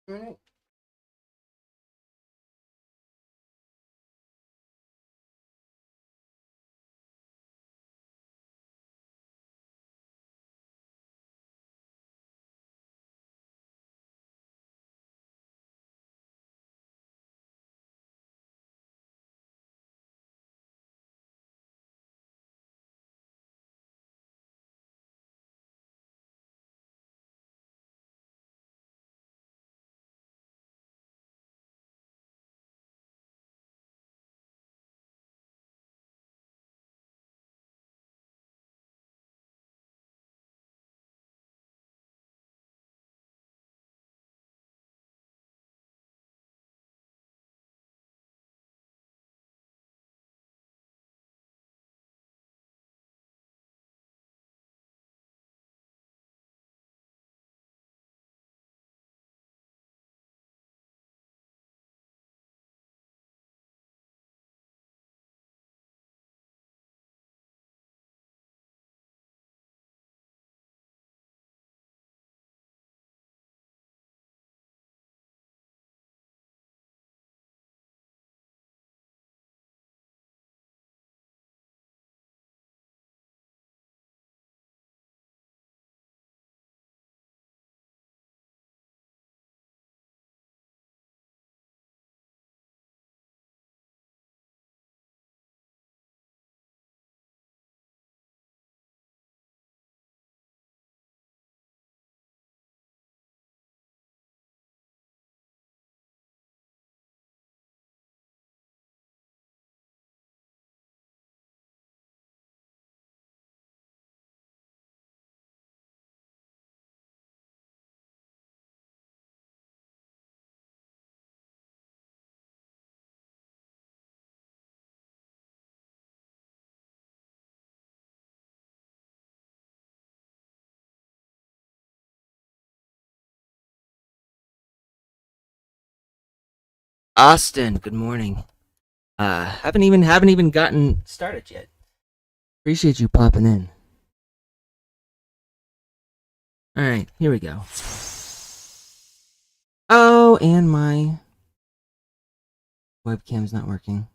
Alright. Austin, good morning. Haven't even gotten started yet. Appreciate you popping in. All right, here we go. Oh, and my webcam's not working.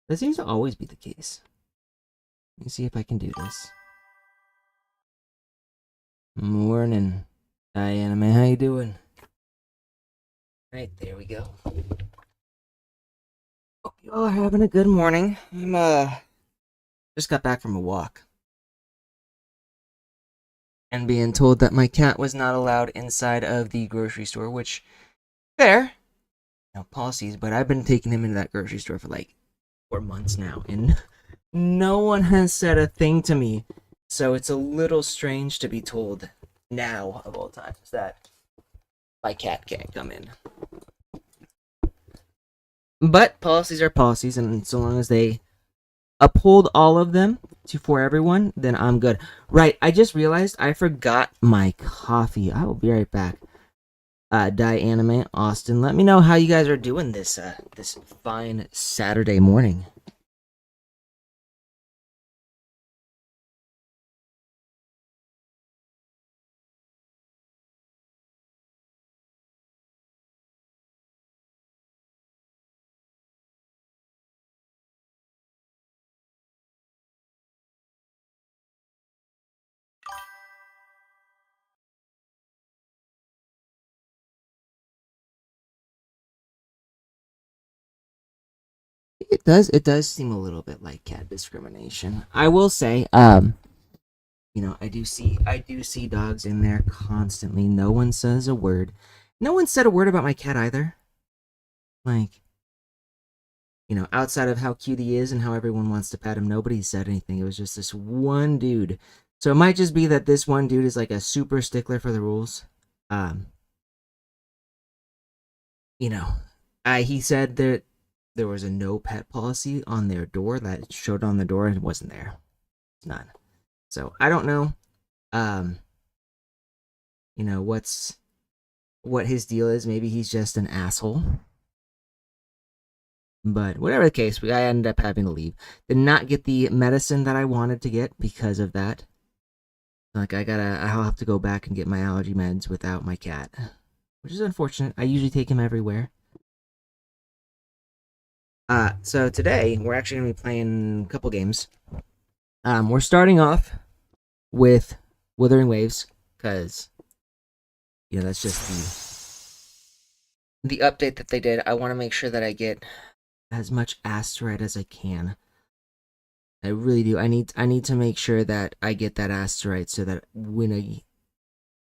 That seems to always be the case. Let me see if I can do this. Morning, Diana, man. How you doing? Right, there we go. Hope you all are having a good morning. I'm just got back from a walk. And being told that my cat was not allowed inside of the grocery store, which fair. No policies, but I've been taking him into that grocery store for like 4 months now, and no one has said a thing to me. So it's a little strange to be told now, of all times, that my cat can't come in. But policies are policies, and so long as they uphold all of them for everyone, then I'm good. Right, I just realized I forgot my coffee. I will be right back. Anime Austin, let me know how you guys are doing this fine Saturday morning. It does seem a little bit like cat discrimination. I will say, I do see dogs in there constantly. No one says a word. No one said a word about my cat either. Like, outside of how cute he is and how everyone wants to pet him, nobody said anything. It was just this one dude. So it might just be that this one dude is like a super stickler for the rules. Um, you know, he said that there was a no pet policy on their door that showed on the door and it wasn't there. It's none. So I don't know. Um, what his deal is. Maybe he's just an asshole. But whatever the case, I ended up having to leave. Did not get the medicine that I wanted to get because of that. Like I'll have to go back and get my allergy meds without my cat. which is unfortunate. I usually take him everywhere. So today we're actually gonna be playing a couple games. We're starting off with Wuthering Waves, because that's just the update that they did. I want to make sure that I get as much asteroid as I can. I really do. I need to make sure that I get that asteroid so that when a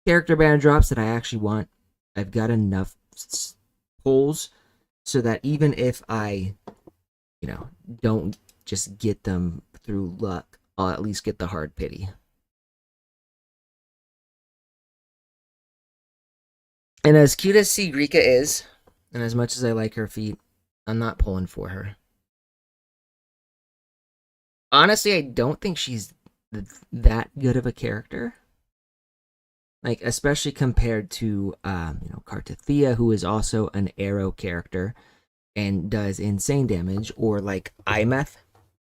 character banner drops that I actually want, I've got enough pulls so that even if I, don't just get them through luck, I'll at least get the hard pity. And as cute as Sigrika is, and as much as I like her feet, I'm not pulling for her. Honestly, I don't think she's that good of a character. Like, especially compared to, Kartathea, who is also an arrow character and does insane damage, or like Imeth,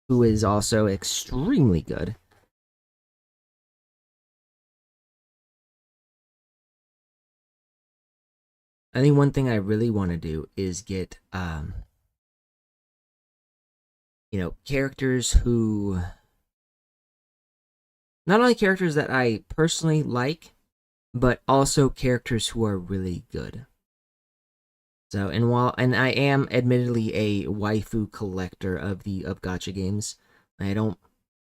who is also extremely good. I think one thing I really want to do is get, characters who, not only characters that I personally like, but also characters who are really good. So, and I am admittedly a waifu collector of gacha games. I don't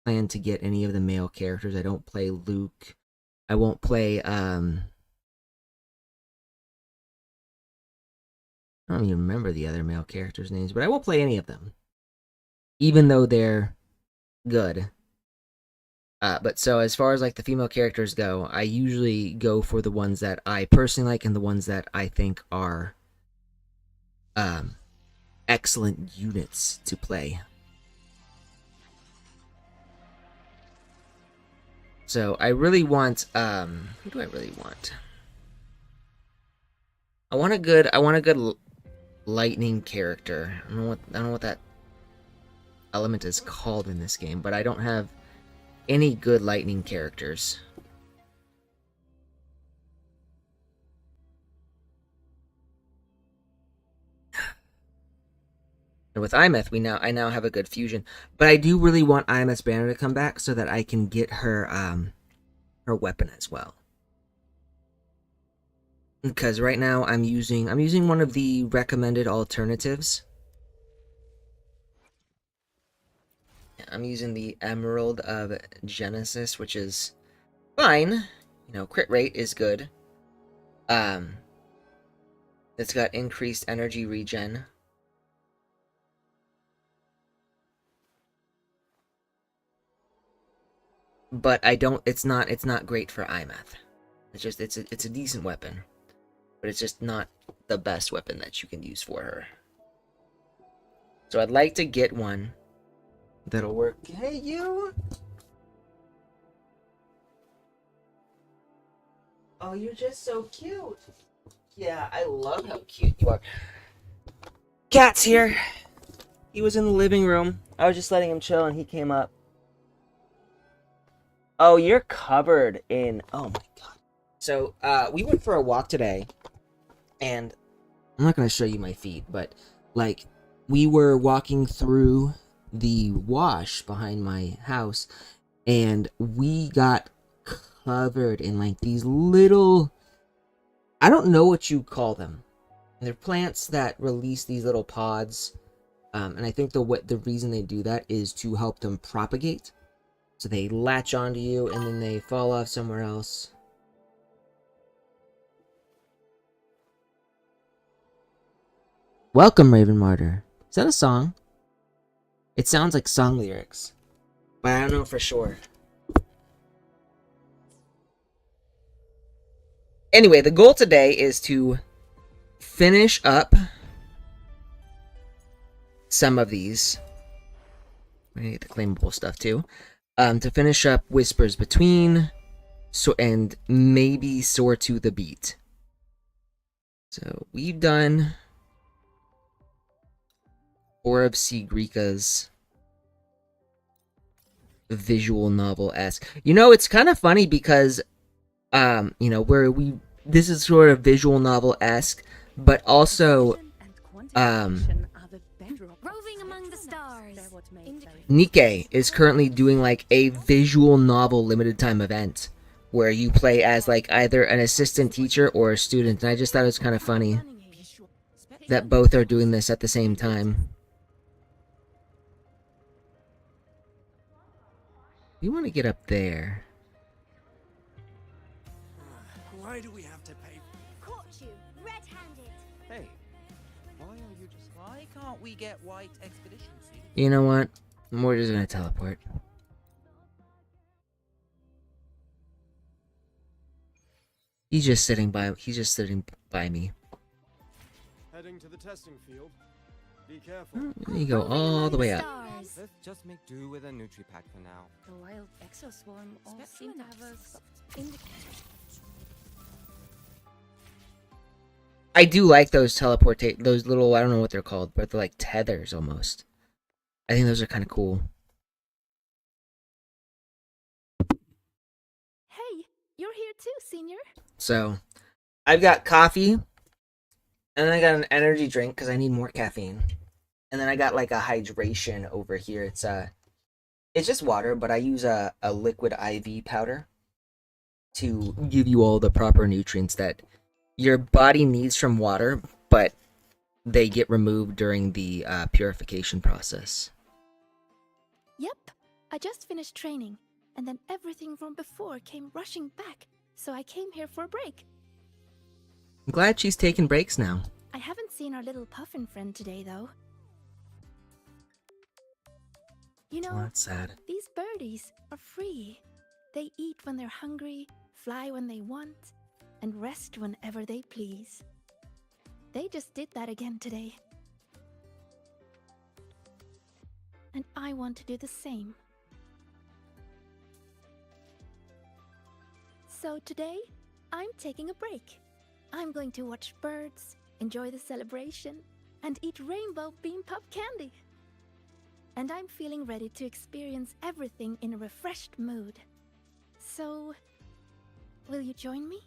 plan to get any of the male characters. I don't play Luke. I won't play I don't even remember the other male characters' names, but I won't play any of them, even though they're good. But so as far as like the female characters go, I usually go for the ones that I personally like and the ones that I think are excellent units to play. So I really want who do I really want? I want a good lightning character. I don't know what that element is called in this game, but I don't have any good lightning characters. And with Imeth, I now have a good fusion. But I do really want Imeth's banner to come back so that I can get her her weapon as well. Because right now I'm using one of the recommended alternatives. I'm using the Emerald of Genesis, which is fine. Crit rate is good. It's got increased energy regen. But it's not great for Imeth. It's a decent weapon. But it's just not the best weapon that you can use for her. So I'd like to get one that'll work. Hey, you! Oh, you're just so cute. Yeah, I love how cute you are. Cat's here. He was in the living room. I was just letting him chill and he came up. Oh, you're covered in... Oh my god. So, we went for a walk today. And I'm not going to show you my feet, but, like, we were walking through the wash behind my house, and we got covered in, like, these little... I don't know what you call them. They're plants that release these little pods, and I think the reason they do that is to help them propagate. So they latch onto you, and then they fall off somewhere else. Welcome, Raven Martyr. Is that a song? It sounds like song lyrics, but I don't know for sure. Anyway, the goal today is to finish up some of these. We need the claimable stuff too. To finish up Whispers Between, and maybe Soar to the Beat. So we've done 4 of Sigrika's visual novel-esque. It's kind of funny because, where we this is sort of visual novel-esque, but also Roving among the stars. Nikkei is currently doing like a visual novel limited time event where you play as like either an assistant teacher or a student, and I just thought it was kind of funny that both are doing this at the same time. You want to get up there. Why do we have to pay? Caught you, red-handed. Hey, why can't we get white expedition suits? You know what? We're just gonna teleport. He's just sitting by me. Heading to the testing field. Be careful. You go all the way up. Stars. Let's just make do with a Nutri-Pack for now. The wild exoswarm all seem to have a soft indicator. I do like those those little, I don't know what they're called, but they're like tethers almost. I think those are kind of cool. Hey, you're here too, Senior. So, I've got coffee, and then I got an energy drink because I need more caffeine. And then I got like a hydration over here. It's just water, but I use a liquid IV powder to give you all the proper nutrients that your body needs from water, but they get removed during the purification process. Yep, I just finished training, and then everything from before came rushing back, so I came here for a break. I'm glad she's taking breaks now. I haven't seen our little puffin friend today, though. You know, Oh, that's sad. these birdies are free. They eat when they're hungry, fly when they want, and rest whenever they please. They just did that again today. And I want to do the same. So today, I'm taking a break. I'm going to watch birds, enjoy the celebration, and eat rainbow bean pop candy. And I'm feeling ready to experience everything in a refreshed mood. So, will you join me?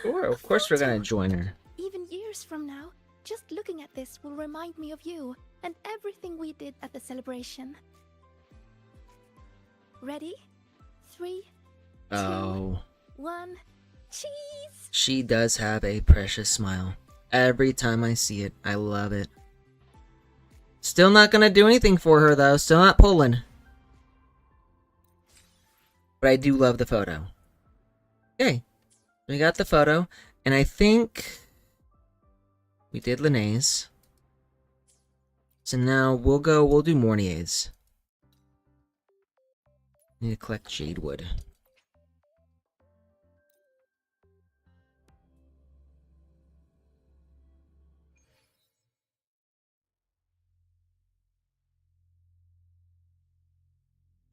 Sure, of course we're gonna join her. Even years from now, just looking at this will remind me of you and everything we did at the celebration. Ready? 3, 2, Oh, 1, cheese! she does have a precious smile. Every time I see it, I love it. Still not gonna do anything for her though, still not pulling. But I do love the photo. Okay, we got the photo, and I think we did Linnaeus. So now we'll do Mornier's. Need to collect Jadewood.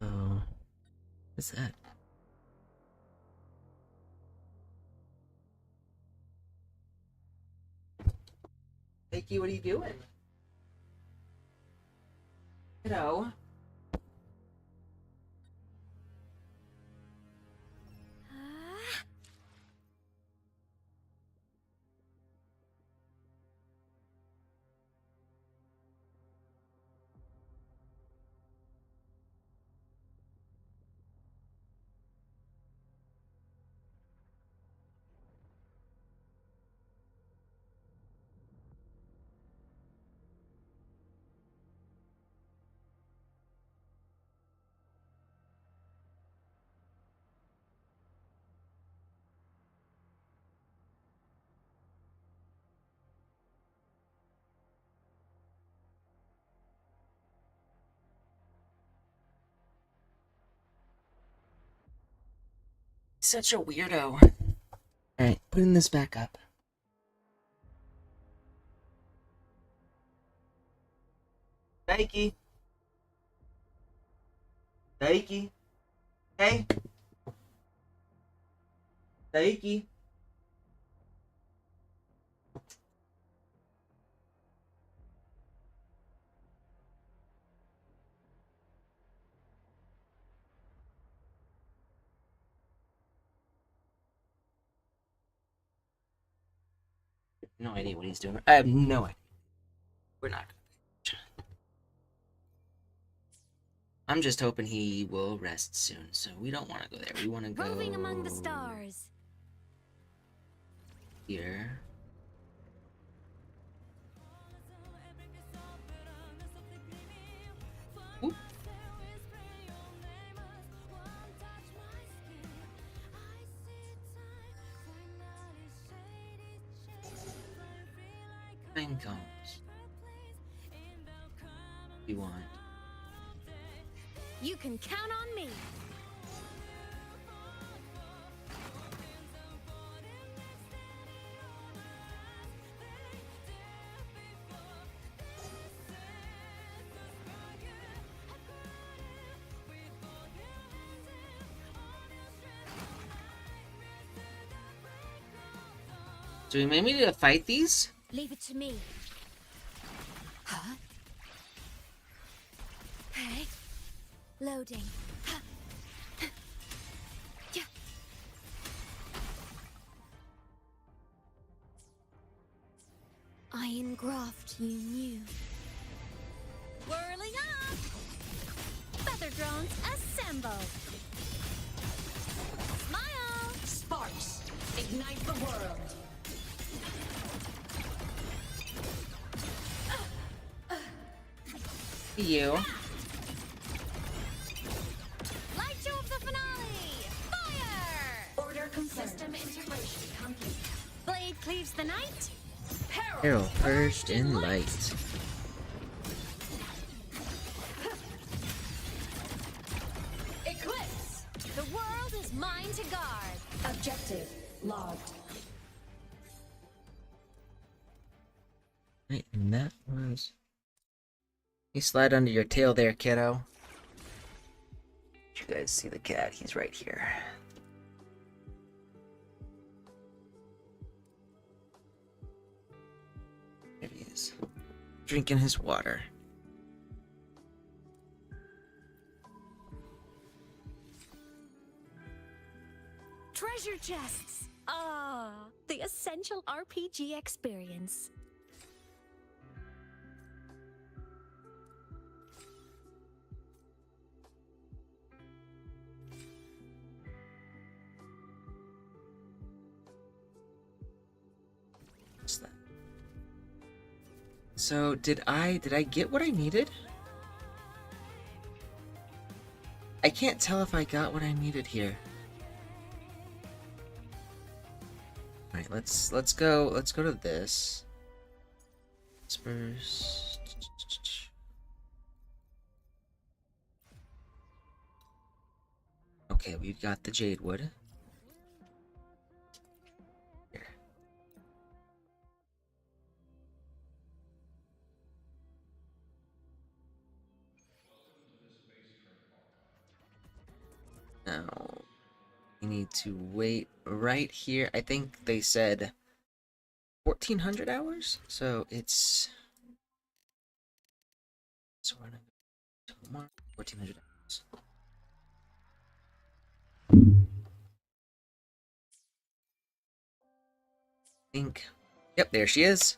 Oh, what's that? Vicky, what are you doing? Hello. Ah, Such a weirdo. Alright, putting this back up. Daiki. Daiki. Hey. Daiki. No idea what he's doing. I have no idea. We're not gonna. I'm just hoping he will rest soon, so we don't want to go there. We want to go Roving among the stars. here. Oop. Time comes. You want. You can count on me. Do we maybe need to fight these? Leave it to me. Huh? Hey. Loading. Huh. Yeah. Iron graft you knew. Whirling up! Feather drones assemble! Smile! Sparks, ignite the world. You. Light show of the finale! Fire! Order system integration complete. Blade cleaves the night. Arrow purged in light. Eclipse. The world is mine to guard. Objective logged. Right, and that was. You slide under your tail there, kiddo. You guys see the cat? He's right here. There he is. Drinking his water. Treasure chests. Ah, the essential RPG experience. What's that? So did I get what I needed? I can't tell if I got what I needed here. All right, let's go to this. Spurs. Okay, we've got the jade wood. Here. Now, we need to wait right here. I think they said 1400 hours, so it's. So we're gonna go to March, 1400 hours. Think. Yep, there she is.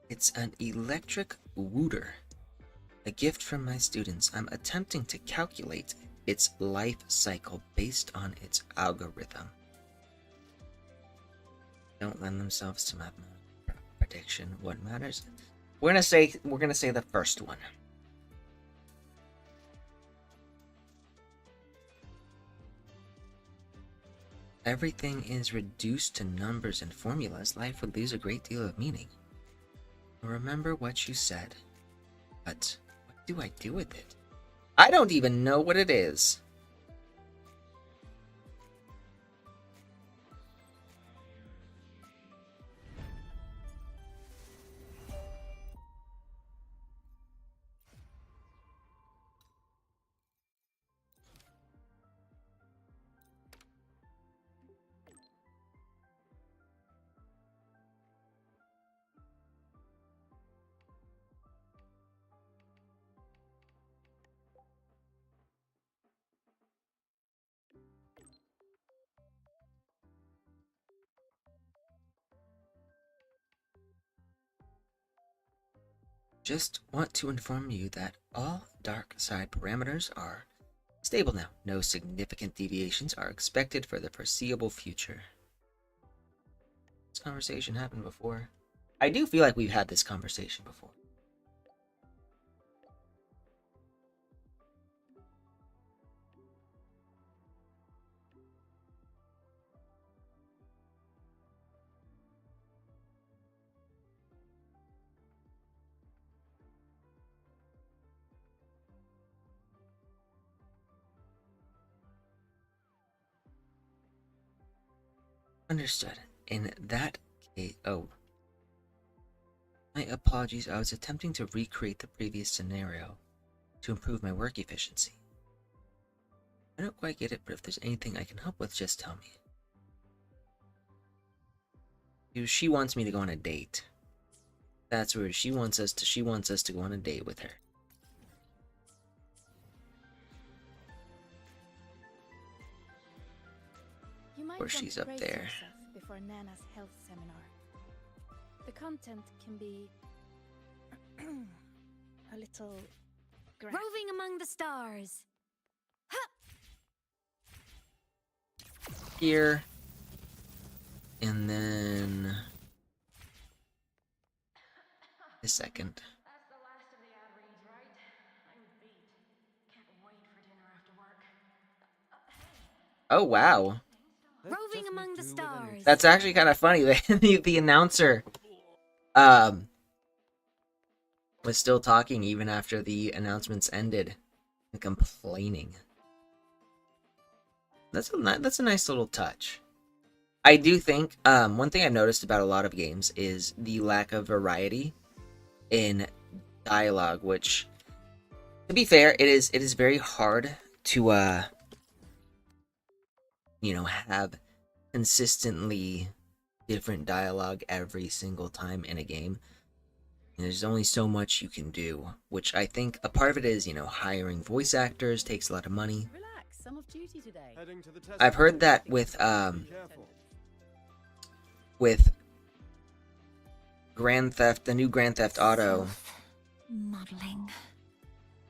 It's an electric wooter. A gift from my students. I'm attempting to calculate its life cycle based on its algorithm. Don't lend themselves to mathematical prediction. What matters? We're gonna say the first one. Everything is reduced to numbers and formulas. Life would lose a great deal of meaning. Remember what you said. But what do I do with it? I don't even know what it is. Just want to inform you that all dark side parameters are stable now. No significant deviations are expected for the foreseeable future. This conversation happened before. I do feel like we've had this conversation before. Understood. In that case, oh. My apologies, I was attempting to recreate the previous scenario to improve my work efficiency. I don't quite get it, but if there's anything I can help with, just tell me. She wants me to go on a date. That's weird. She wants us to go on a date with her. You might Or want she's to up brace there. yourself before Nana's health seminar. The content can be a little graphic. Roving among the stars. Here. And then a second. That's the last of the ad reads, right? I'm beat. Can't wait for dinner after work. Oh wow. Let's Roving just among make the do with stars. anything. That's actually kind of funny. The announcer was still talking even after the announcements ended and complaining. That's a nice little touch. I do think one thing I've noticed about a lot of games is the lack of variety in dialogue, which, to be fair, it is very hard to have consistently different dialogue every single time in a game. And there's only so much you can do, which I think a part of it is, hiring voice actors takes a lot of money. Relax, some of duty today. Heading to the testing I've heard field. that with Be careful. the new Grand Theft Auto. Modeling.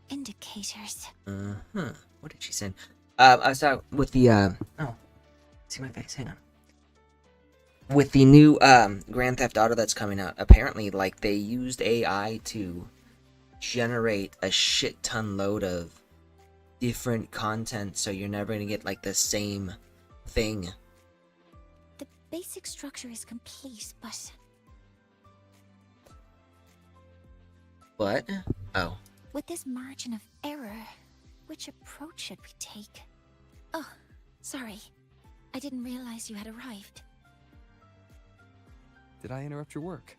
Indicators. What did she send? I saw with the oh, see my face. Hang on. With the new Grand Theft Auto that's coming out, apparently, like, they used AI to generate a shit ton load of different content, so you're never gonna get like the same thing. The basic structure is complete, but What? Oh. with this margin of error, which approach should we take? Oh, sorry. I didn't realize you had arrived. Did I interrupt your work?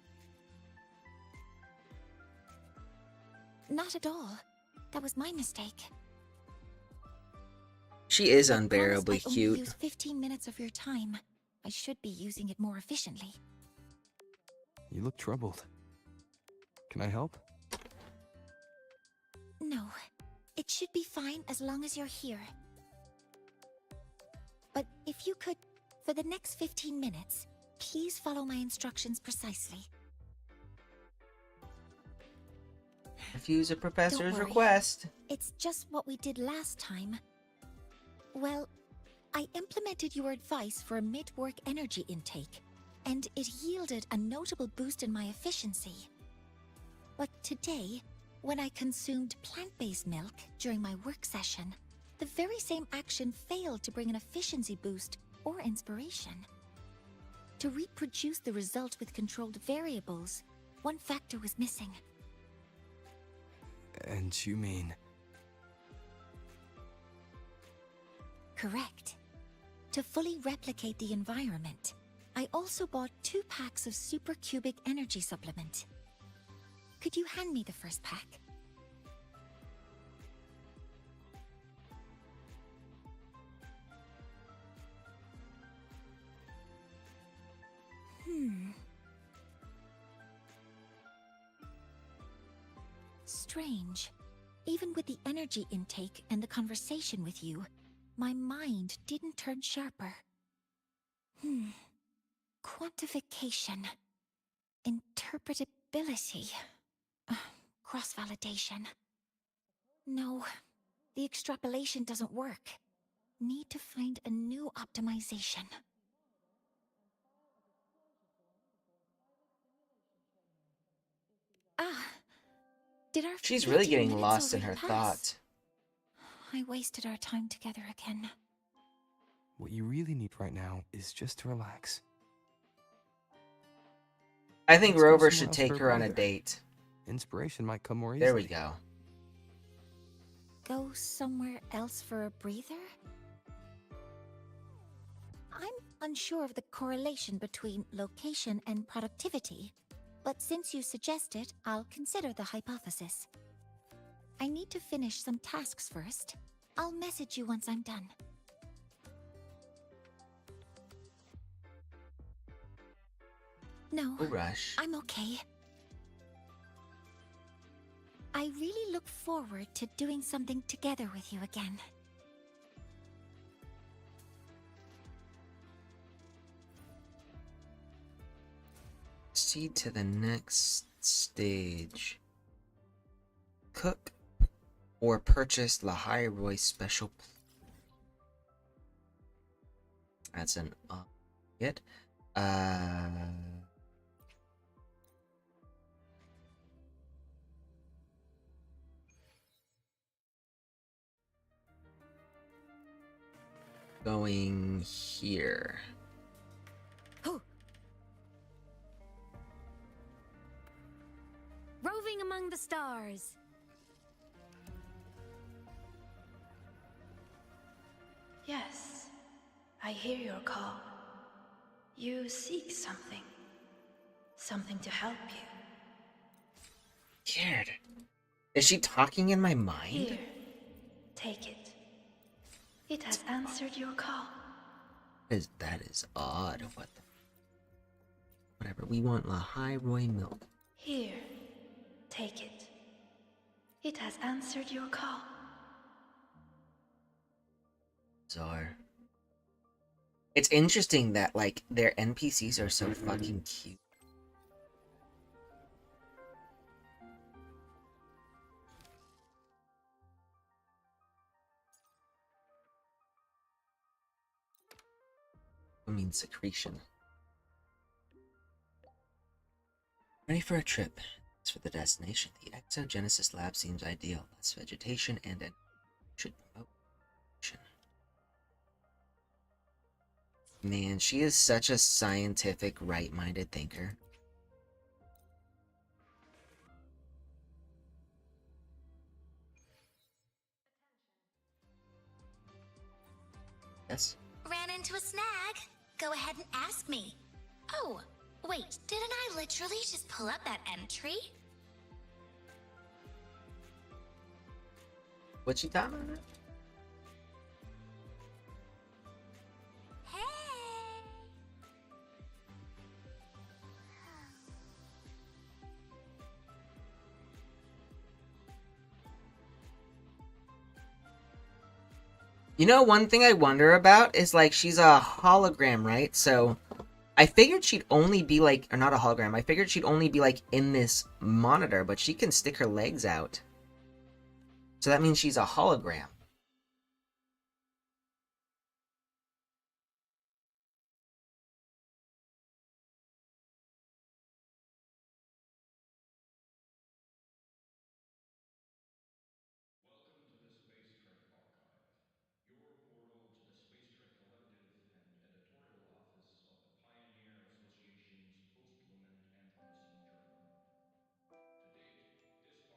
Not at all. That was my mistake. She is I promise unbearably I only cute. used 15 minutes of your time. I should be using it more efficiently. You look troubled. Can I help? No, it should be fine as long as you're here. But if you could, for the next 15 minutes, please follow my instructions precisely. Refuse a professor's worry. request. It's just what we did last time. Well, I implemented your advice for a mid-work energy intake, and it yielded a notable boost in my efficiency. But today, when I consumed plant-based milk during my work session, the very same action failed to bring an efficiency boost or inspiration. To reproduce the result with controlled variables, one factor was missing. And you mean... Correct. To fully replicate the environment, I also bought 2 packs of supercubic energy supplement. Could you hand me the first pack? Strange. Even with the energy intake and the conversation with you, my mind didn't turn sharper. Quantification. Interpretability. cross-validation. No, the extrapolation doesn't work. Need to find a new optimization. Ah, did our She's really 15 getting minutes lost in already her pass? thoughts. I wasted our time together again. What you really need right now is just to relax. I think Let's go Rover somewhere should else take for a her on a breather. date. Inspiration might come more easily. There we go. Go somewhere else for a breather? I'm unsure of the correlation between location and productivity, but since you suggest it, I'll consider the hypothesis. I need to finish some tasks first. I'll message you once I'm done. No, No rush. I'm okay. I really look forward to doing something together with you again. Proceed to the next stage. Cook or purchase Lahai Roy special. That's an hit. Going here. Roving among the stars. Yes, I hear your call. You seek something. Something to help you. Weird. Is she talking in my mind? Here, take it. It has answered your call. That is odd. What the... Whatever. We want Lahai Roy milk. Here, take it. It has answered your call. Bizarre. It's interesting that, like, their NPCs are so fucking cute. I mean, secretion. Ready for a trip. As for the destination, the Exogenesis lab seems ideal. Less vegetation and an should promote action. Man, she is such a scientific, right-minded thinker. Yes? Ran into a snag. Go ahead and ask me. Oh, wait, didn't I literally just pull up that entry? What she talking about? Hey! You know, one thing I wonder about is, like, she's a hologram, right? So, I figured she'd only be, like, or not a hologram, I figured she'd only be, like, in this monitor, but she can stick her legs out. So that means she's a hologram. Welcome to the Space Trek Archive, your portal to the Space Trek collective and editorial office of the Pioneer Association's post-Lumen Anthropocene Journal. To date, this archive houses the largest and most comprehensive collection of research papers and monographs in Stellaris. For all our materials, please consult the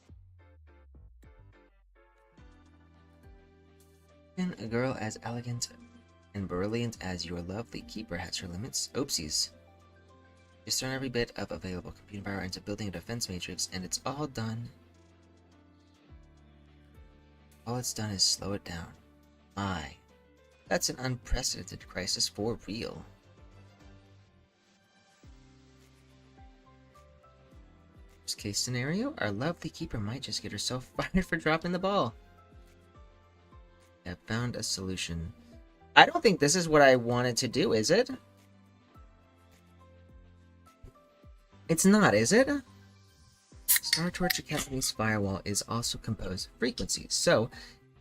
administrator in BIOS. And a girl as elegant and brilliant as your lovely keeper has her limits. Oopsies. Just turn every bit of available computing power into building a defense matrix, and it's all done. All it's done is slow it down. My, that's an unprecedented crisis for real. Worst case scenario, our lovely keeper might just get herself fired for dropping the ball. I found a solution. I don't think this is what I wanted to do, is it? It's not, is it? Star Torch Academy's firewall is also composed of frequencies, so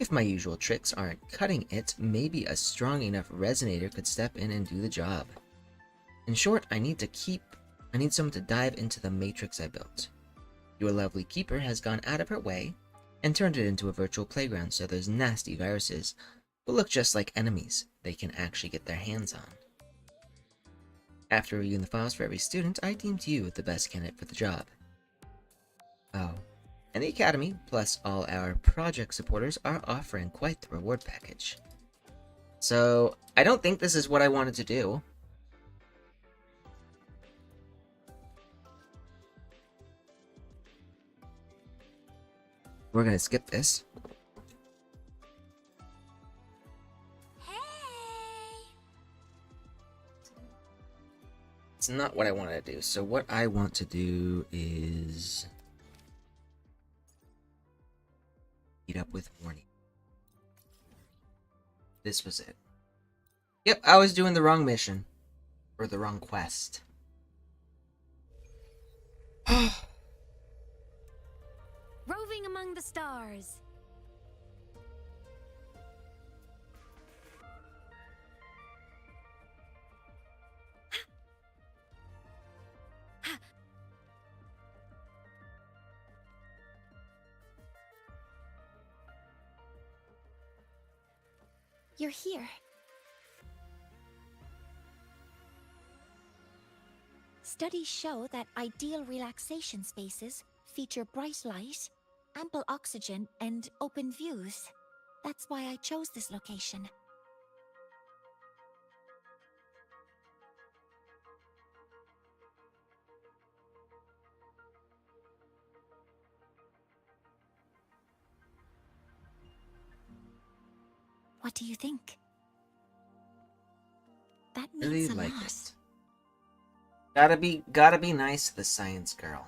if my usual tricks aren't cutting it, maybe a strong enough resonator could step in and do the job. In short, I need someone to dive into the matrix I built. Your lovely keeper has gone out of her way and turned it into a virtual playground so those nasty viruses will look just like enemies they can actually get their hands on. After reviewing the files for every student, I deemed you the best candidate for the job. Oh, and the Academy, plus all our project supporters, are offering quite the reward package. So, I don't think this is what I wanted to do. We're gonna skip this. It's not what I wanted to do. So what I want to do is meet up with Morning. This was it. Yep, I was doing the wrong mission. Or the wrong quest. Roving among the stars. You're here. Studies show that ideal relaxation spaces feature bright light, ample oxygen, and open views. That's why I chose this location. What do you think? That Really means a like lot. it. Gotta be nice to the science girl.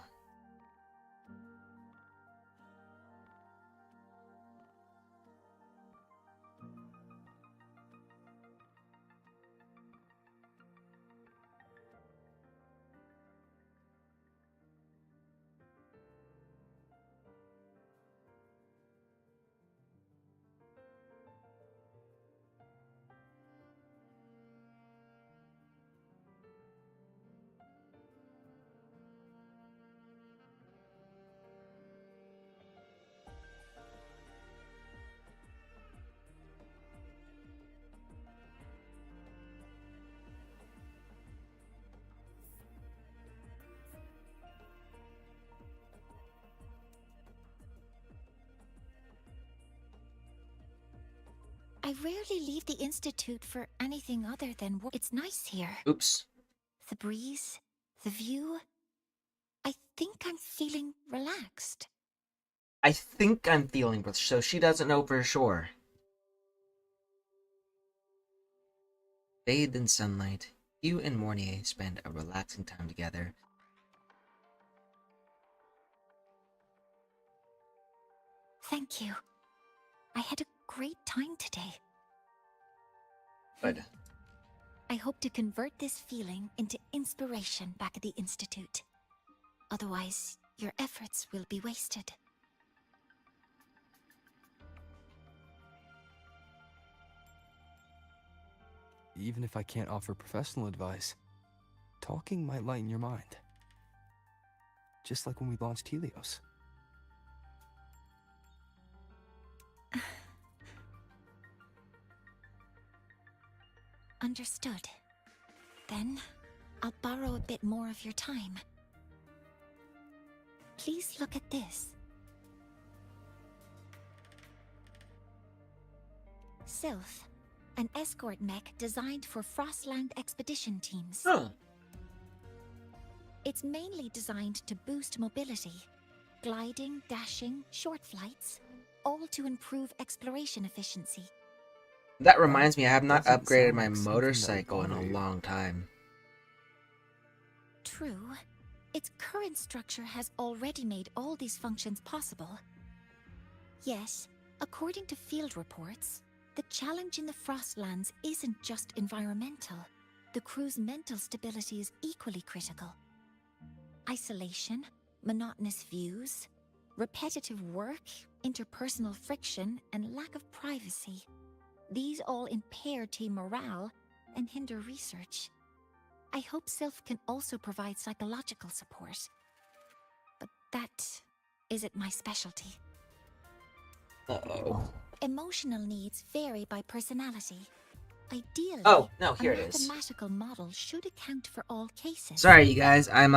I rarely leave the Institute for anything other than work. It's nice here. Oops. The breeze, the view. I think I'm feeling relaxed. I think I'm feeling, so she doesn't know for sure. Bathed in sunlight, you and Mornier spend a relaxing time together. Thank you. I had a great time today. Good. I hope to convert this feeling into inspiration back at the Institute. Otherwise, your efforts will be wasted. Even if I can't offer professional advice, talking might lighten your mind. Just like when we launched Helios. Understood. Then, I'll borrow a bit more of your time. Please look at this. Sylph, an escort mech designed for Frostland expedition teams. Huh. It's mainly designed to boost mobility, gliding, dashing, short flights, all to improve exploration efficiency. That reminds me, I have not Doesn't upgraded sound my like something that would motorcycle in bother a you. long time. True, its current structure has already made all these functions possible. Yes, according to field reports, the challenge in the Frostlands isn't just environmental. The crew's mental stability is equally critical. Isolation, monotonous views, repetitive work, interpersonal friction, and lack of privacy. These all impair team morale and hinder research. I hope Sylph can also provide psychological support. But that isn't my specialty. Uh-oh. Emotional needs vary by personality. Ideally, Oh, no, here a it is. mathematical model should account for all cases. Sorry, you guys. I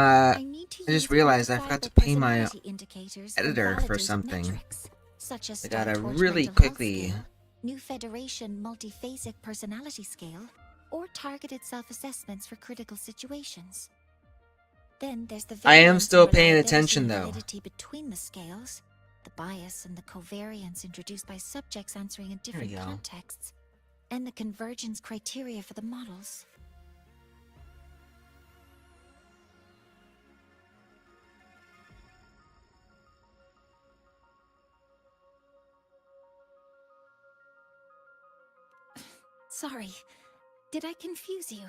need to just use realized I forgot to quantifiable pay my personality indicators and editor for validated something. metrics, such as I gotta Startorch really mental health quickly- scale, New Federation multiphasic personality scale, or targeted self-assessments for critical situations. Then there's the I am variance still and paying reliability attention, and though. validity between the scales, the bias and the covariance introduced by subjects answering in There we different go. contexts, and the convergence criteria for the models. Sorry, did I confuse you?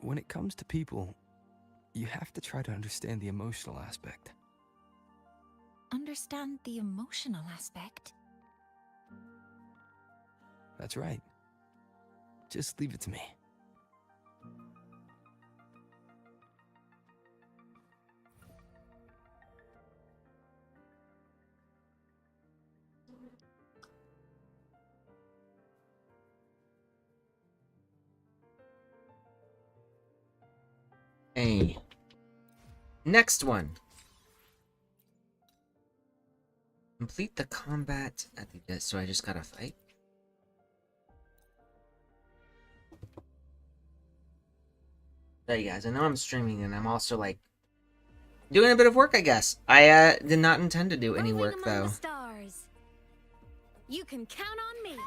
When it comes to people, you have to try to understand the emotional aspect. Understand the emotional aspect? That's right. Just leave it to me. Hey. Next one. Complete the combat at the so I just gotta fight. There you guys, I know I'm streaming and I'm also like doing a bit of work, I guess. I did not intend to do any Roving work among though. The stars. You can count on me.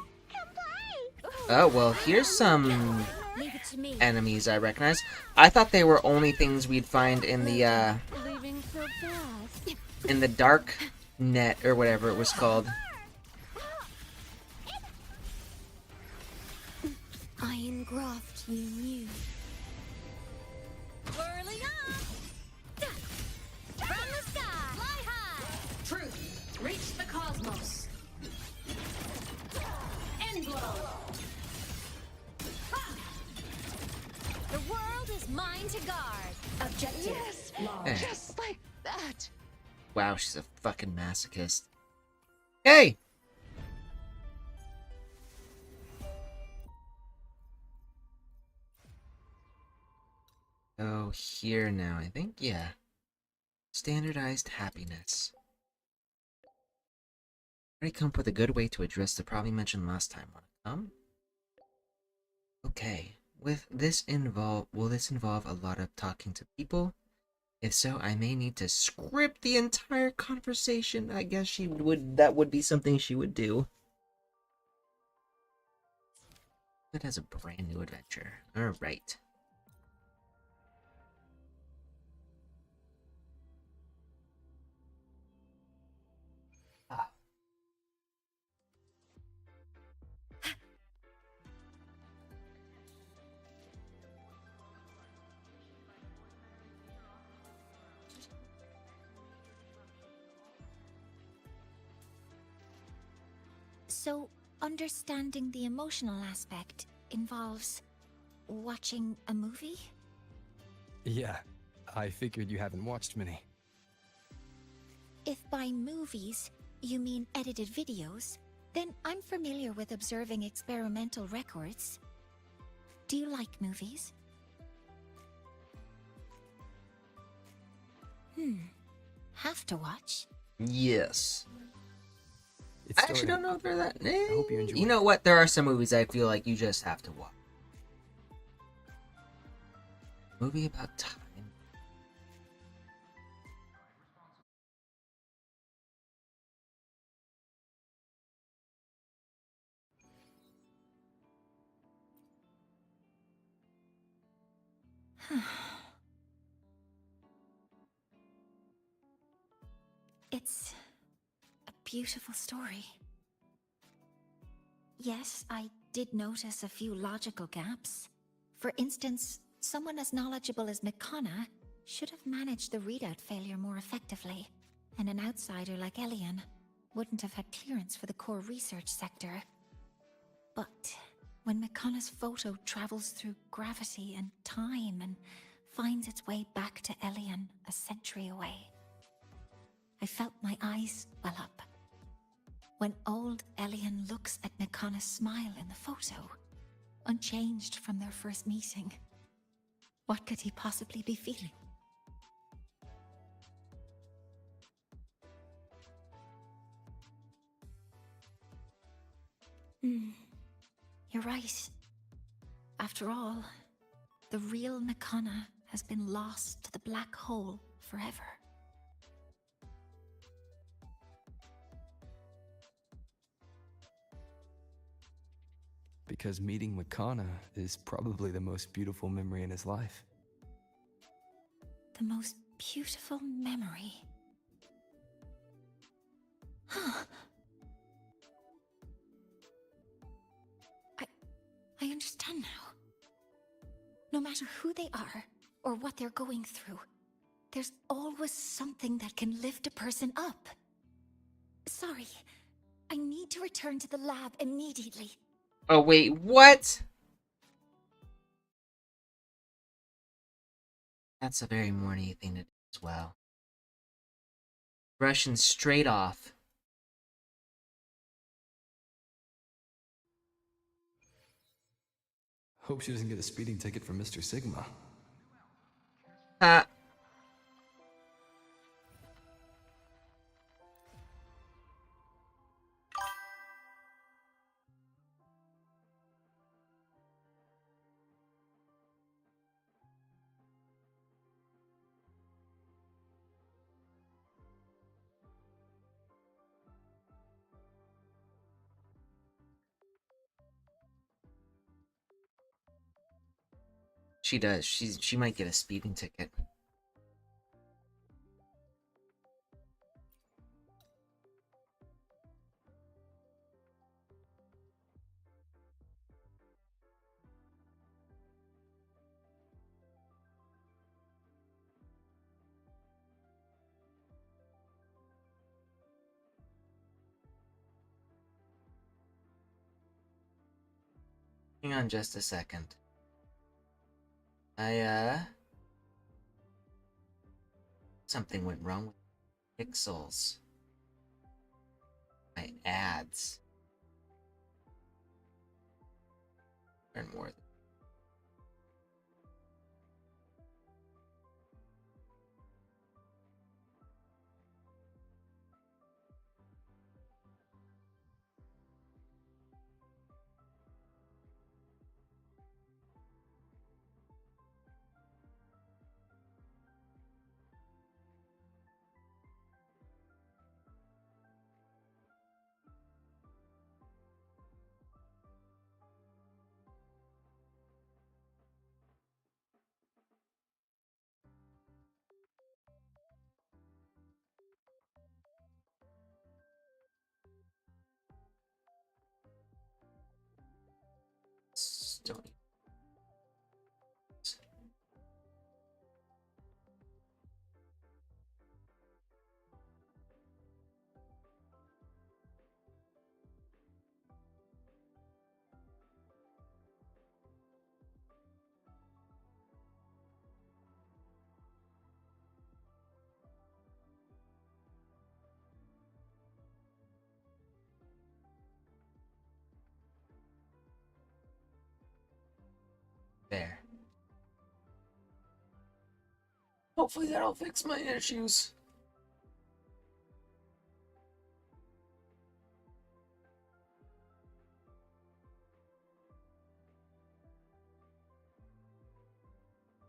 Oh well, here's some Leave it to me. enemies I recognize. I thought they were only things we'd find in the Leaving so fast. in the dark net or whatever it was called. I engraft you new. Whirling up! From the sky! Fly high! Truth! Reach the cosmos! End blow! The world is mine to guard. Objective. Yes! Eh. Just like that. Wow, she's a fucking masochist. Hey! Oh, here now, I think, yeah. Standardized happiness. Already come up with a good way to address the problem you mentioned last time. Wanna come? Okay. Will this involve a lot of talking to people? If so, I may need to script the entire conversation. I guess that would be something she would do. It has a brand new adventure. Alright. So, understanding the emotional aspect involves watching a movie? Yeah, I figured you haven't watched many. If by movies you mean edited videos, then I'm familiar with observing experimental records. Do you like movies? Have to watch? Yes. It's I actually starting. don't know if they're that. I hope you enjoy You it. know what? There are some movies I feel like you just have to watch. Movie about time. It's a beautiful story. Yes, I did notice a few logical gaps. For instance, someone as knowledgeable as Mikana should have managed the readout failure more effectively, and an outsider like Elian wouldn't have had clearance for the core research sector. But when Mikana's photo travels through gravity and time and finds its way back to Elian a century away, I felt my eyes well up. When old Elian looks at Mikana's smile in the photo, unchanged from their first meeting, what could he possibly be feeling? You're right. After all, the real Mikana has been lost to the black hole forever. Because meeting Makana is probably the most beautiful memory in his life. The most beautiful memory. Huh. I understand now. No matter who they are or what they're going through, there's always something that can lift a person up. Sorry, I need to return to the lab immediately. Oh wait, what? That's a very morning thing to do as well. Rushing straight off. Hope she doesn't get a speeding ticket from Mr. Sigma. Ha. She does. She might get a speeding ticket. Hang on just a second. Something went wrong with pixels. My ads. Learn more. Don't. Hopefully that'll fix my issues.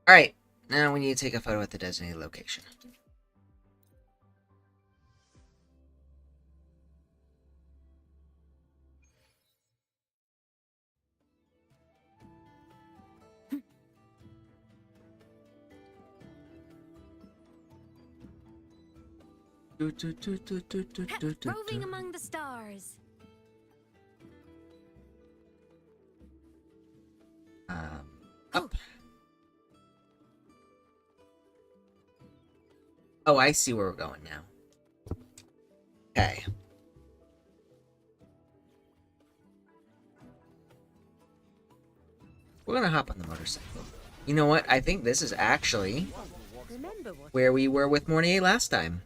Alright, now we need to take a photo at the designated location. Roving among the stars. Up. Oh, I see where we're going now. Okay. We're gonna hop on the motorcycle. You know what? I think this is actually where we were with Mornier last time.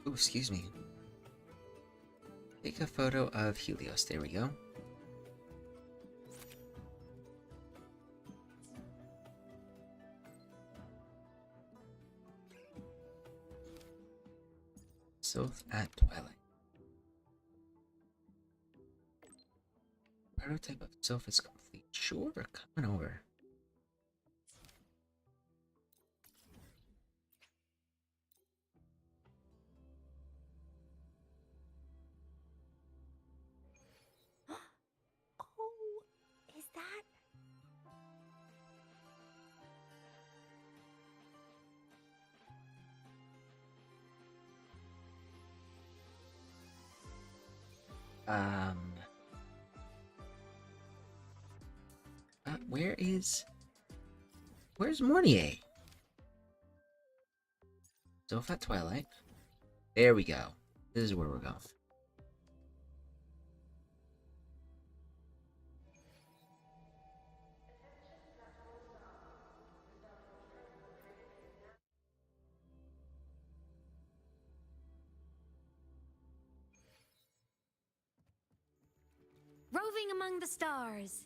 Ooh, excuse me. Take a photo of Helios. There we go. Sylph at Twilight. Prototype of Sylph is complete. Sure, coming over. Oh, is that? Where's Mornier? Sylph at Twilight. There we go. This is where we're going. Roving among the stars.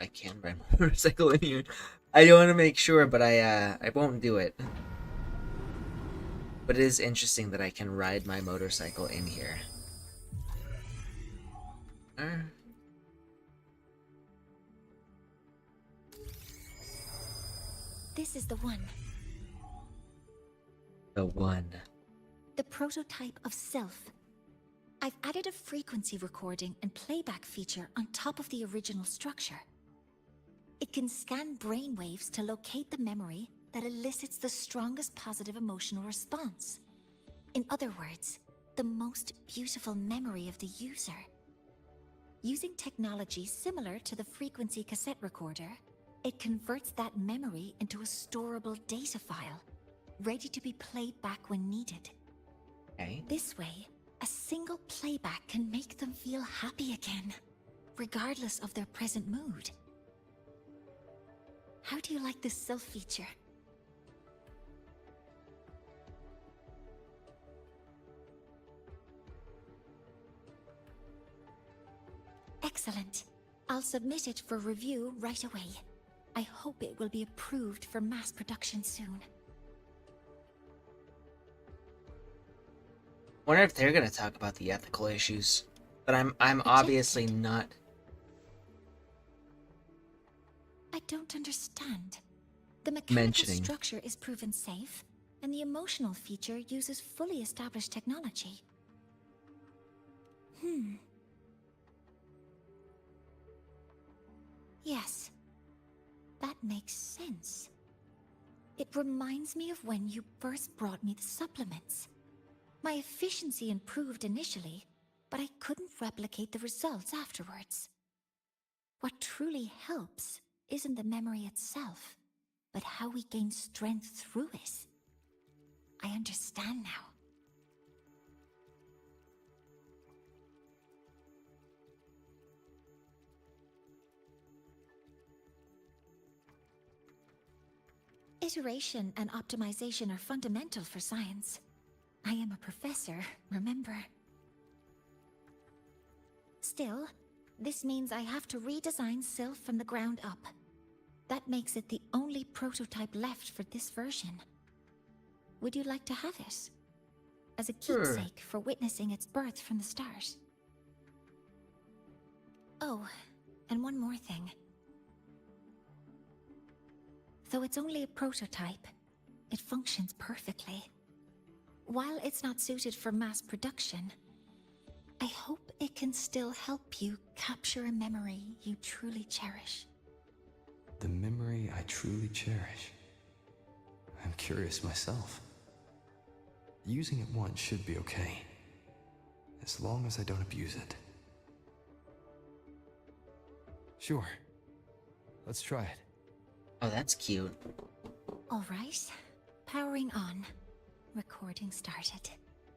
I can ride my motorcycle in here. I want to make sure, but I won't do it. But it is interesting that I can ride my motorcycle in here. This is the one. The one. The prototype of Self. I've added a frequency recording and playback feature on top of the original structure. It can scan brainwaves to locate the memory that elicits the strongest positive emotional response. In other words, the most beautiful memory of the user. Using technology similar to the frequency cassette recorder, it converts that memory into a storable data file, ready to be played back when needed. Okay. This way, a single playback can make them feel happy again, regardless of their present mood. How do you like this Self feature? Excellent. I'll submit it for review right away. I hope it will be approved for mass production soon. Wonder if they're gonna talk about the ethical issues. But I'm obviously not. I don't understand. The mechanical Mentioning. structure is proven safe, and the emotional feature uses fully established technology. Yes, that makes sense. It reminds me of when you first brought me the supplements. My efficiency improved initially, but I couldn't replicate the results afterwards. What truly helps isn't the memory itself, but how we gain strength through it. I understand now. Iteration and optimization are fundamental for science. I am a professor, remember? Still, this means I have to redesign Sylph from the ground up. That makes it the only prototype left for this version. Would you like to have it? As a keepsake for witnessing its birth from the start. Oh, and one more thing. Though it's only a prototype, it functions perfectly. While it's not suited for mass production, I hope it can still help you capture a memory you truly cherish. The memory I truly cherish. I'm curious myself. Using it once should be okay, as long as I don't abuse it. Sure. Let's try it. Oh, that's cute. All right, powering on. Recording started.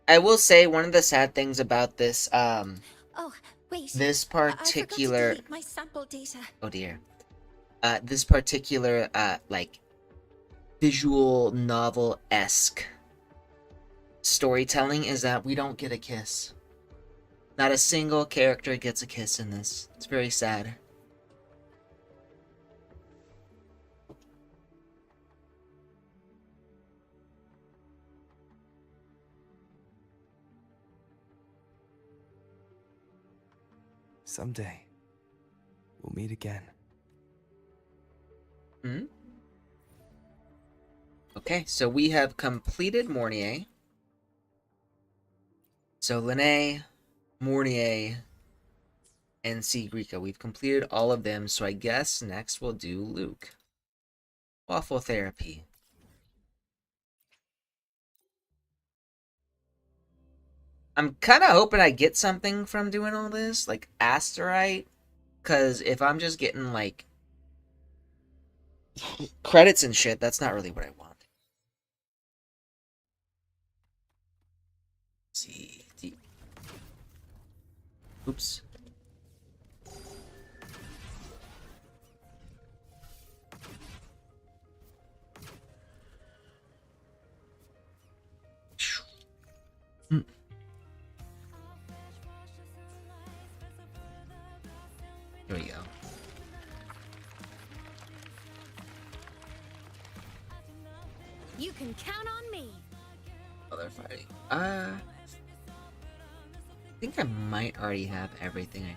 I will say one of the sad things about this, Oh, wait. this I forgot to particular, delete my sample data. oh dear, this particular, like, visual novel-esque storytelling is that we don't get a kiss. Not a single character gets a kiss in this. It's very sad. Someday, we'll meet again. Hmm? Okay, so we have completed Mornier. So Lene, Mornier, and Sigrica. We've completed all of them, so I guess next we'll do Luke. Waffle therapy. I'm kind of hoping I get something from doing all this, like Asterite, because if I'm just getting, like, credits and shit, that's not really what I want. Let's see. Oops. Mm. Here we go. You can count on me. Oh, they're fighting. I think I might already have everything I...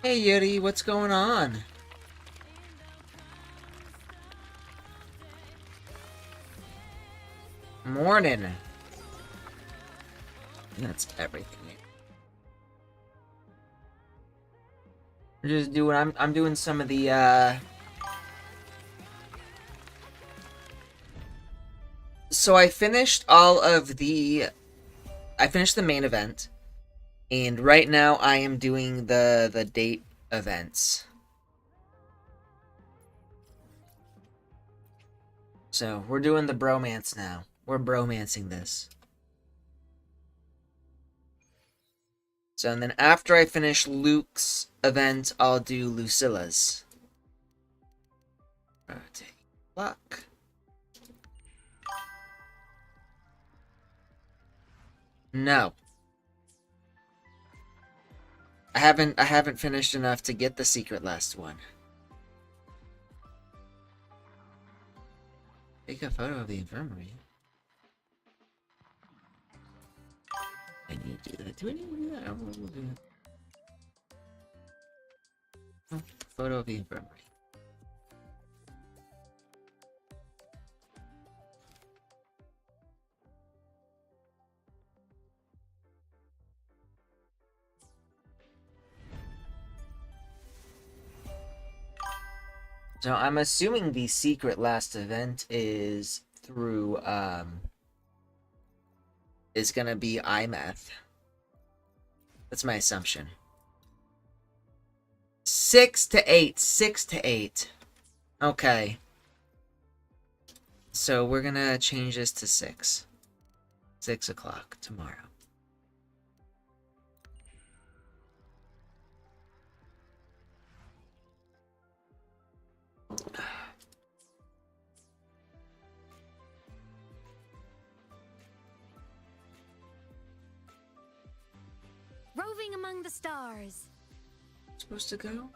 Hey Yuri, what's going on? Morning. That's everything. We're just doing. I'm doing some of the. So I finished all of the. I finished the main event, and right now I am doing the date events. So we're doing the bromance now. We're bromancing this. So, and then after I finish Luke's event, I'll do Lucilla's. Rotate clock. No. I haven't finished enough to get the secret last one. Take a photo of the infirmary. I need to do that. Do I need to do that? I don't know. We'll do that. Oh, photo of the infirmary. So I'm assuming the secret last event is through is gonna be IMATH. That's my assumption. 6 to 8. 6 to 8. Okay. So we're gonna change this to 6. 6 o'clock tomorrow. Roving among the stars. Supposed to go?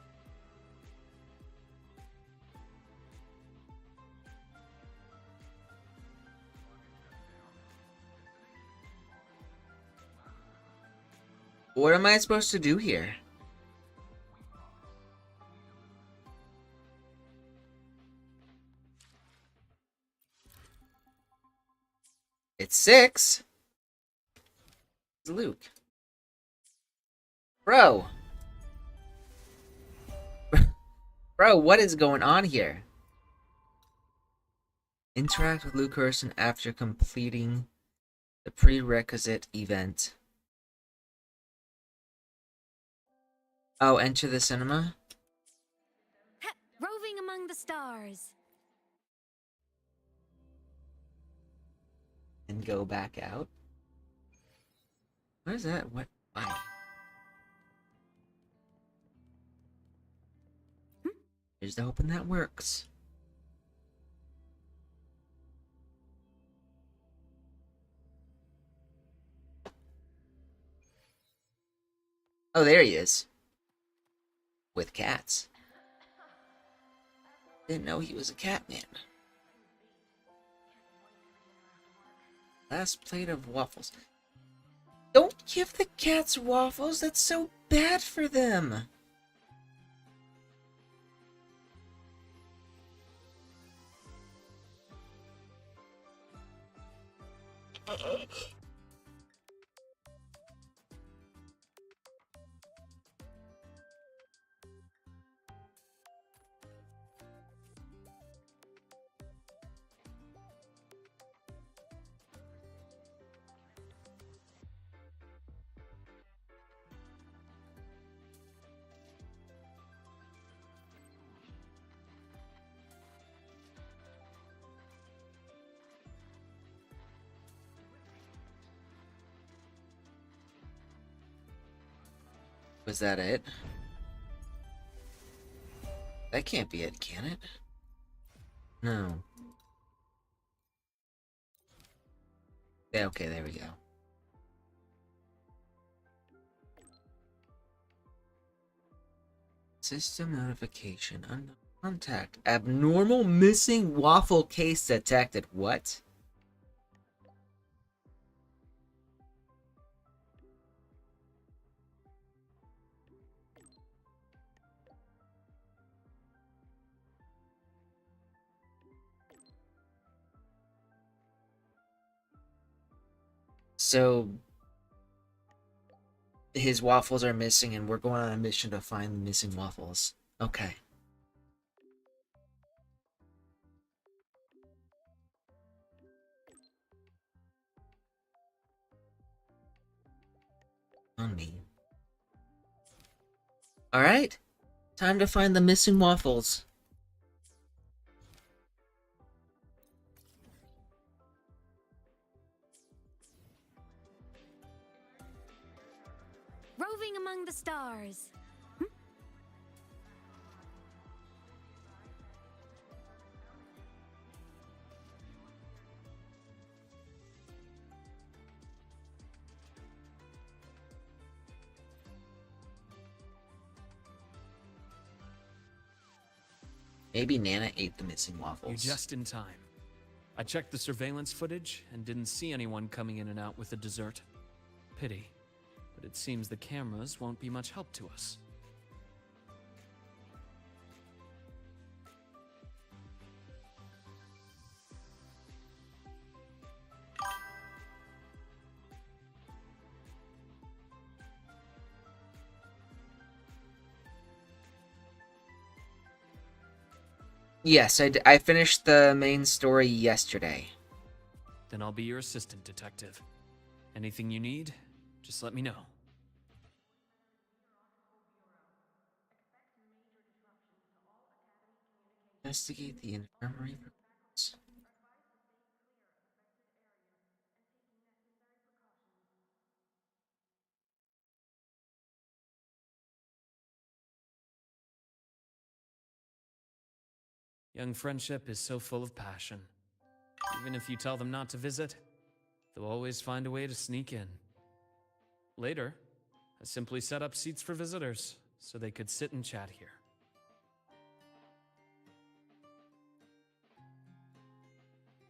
What am I supposed to do here? It's 6. It's Luke. Bro. Bro, what is going on here? Interact with Luke Carson after completing the prerequisite event. Oh, enter the cinema? Roving among the stars. And go back out? What is that? What? Why? Here's the hoping that works. Oh, there he is. With cats. Didn't know he was a cat man. Last plate of waffles. Don't give the cats waffles. That's so bad for them. Was that it? That can't be it, can it? No. Yeah, okay, there we go. System notification. Unknown contact. Abnormal missing waffle case detected. What? So his waffles are missing and we're going on a mission to find the missing waffles. Okay. On me. Alright. Time to find the missing waffles. Roving among the stars. Maybe Nana ate the missing waffles. You're just in time. I checked the surveillance footage and didn't see anyone coming in and out with the dessert. Pity. But it seems the cameras won't be much help to us. Yes, I finished the main story yesterday. Then I'll be your assistant, detective. Anything you need, just let me know. Investigate the infirmary. Young friendship is so full of passion. Even if you tell them not to visit, they'll always find a way to sneak in. Later, I simply set up seats for visitors so they could sit and chat here.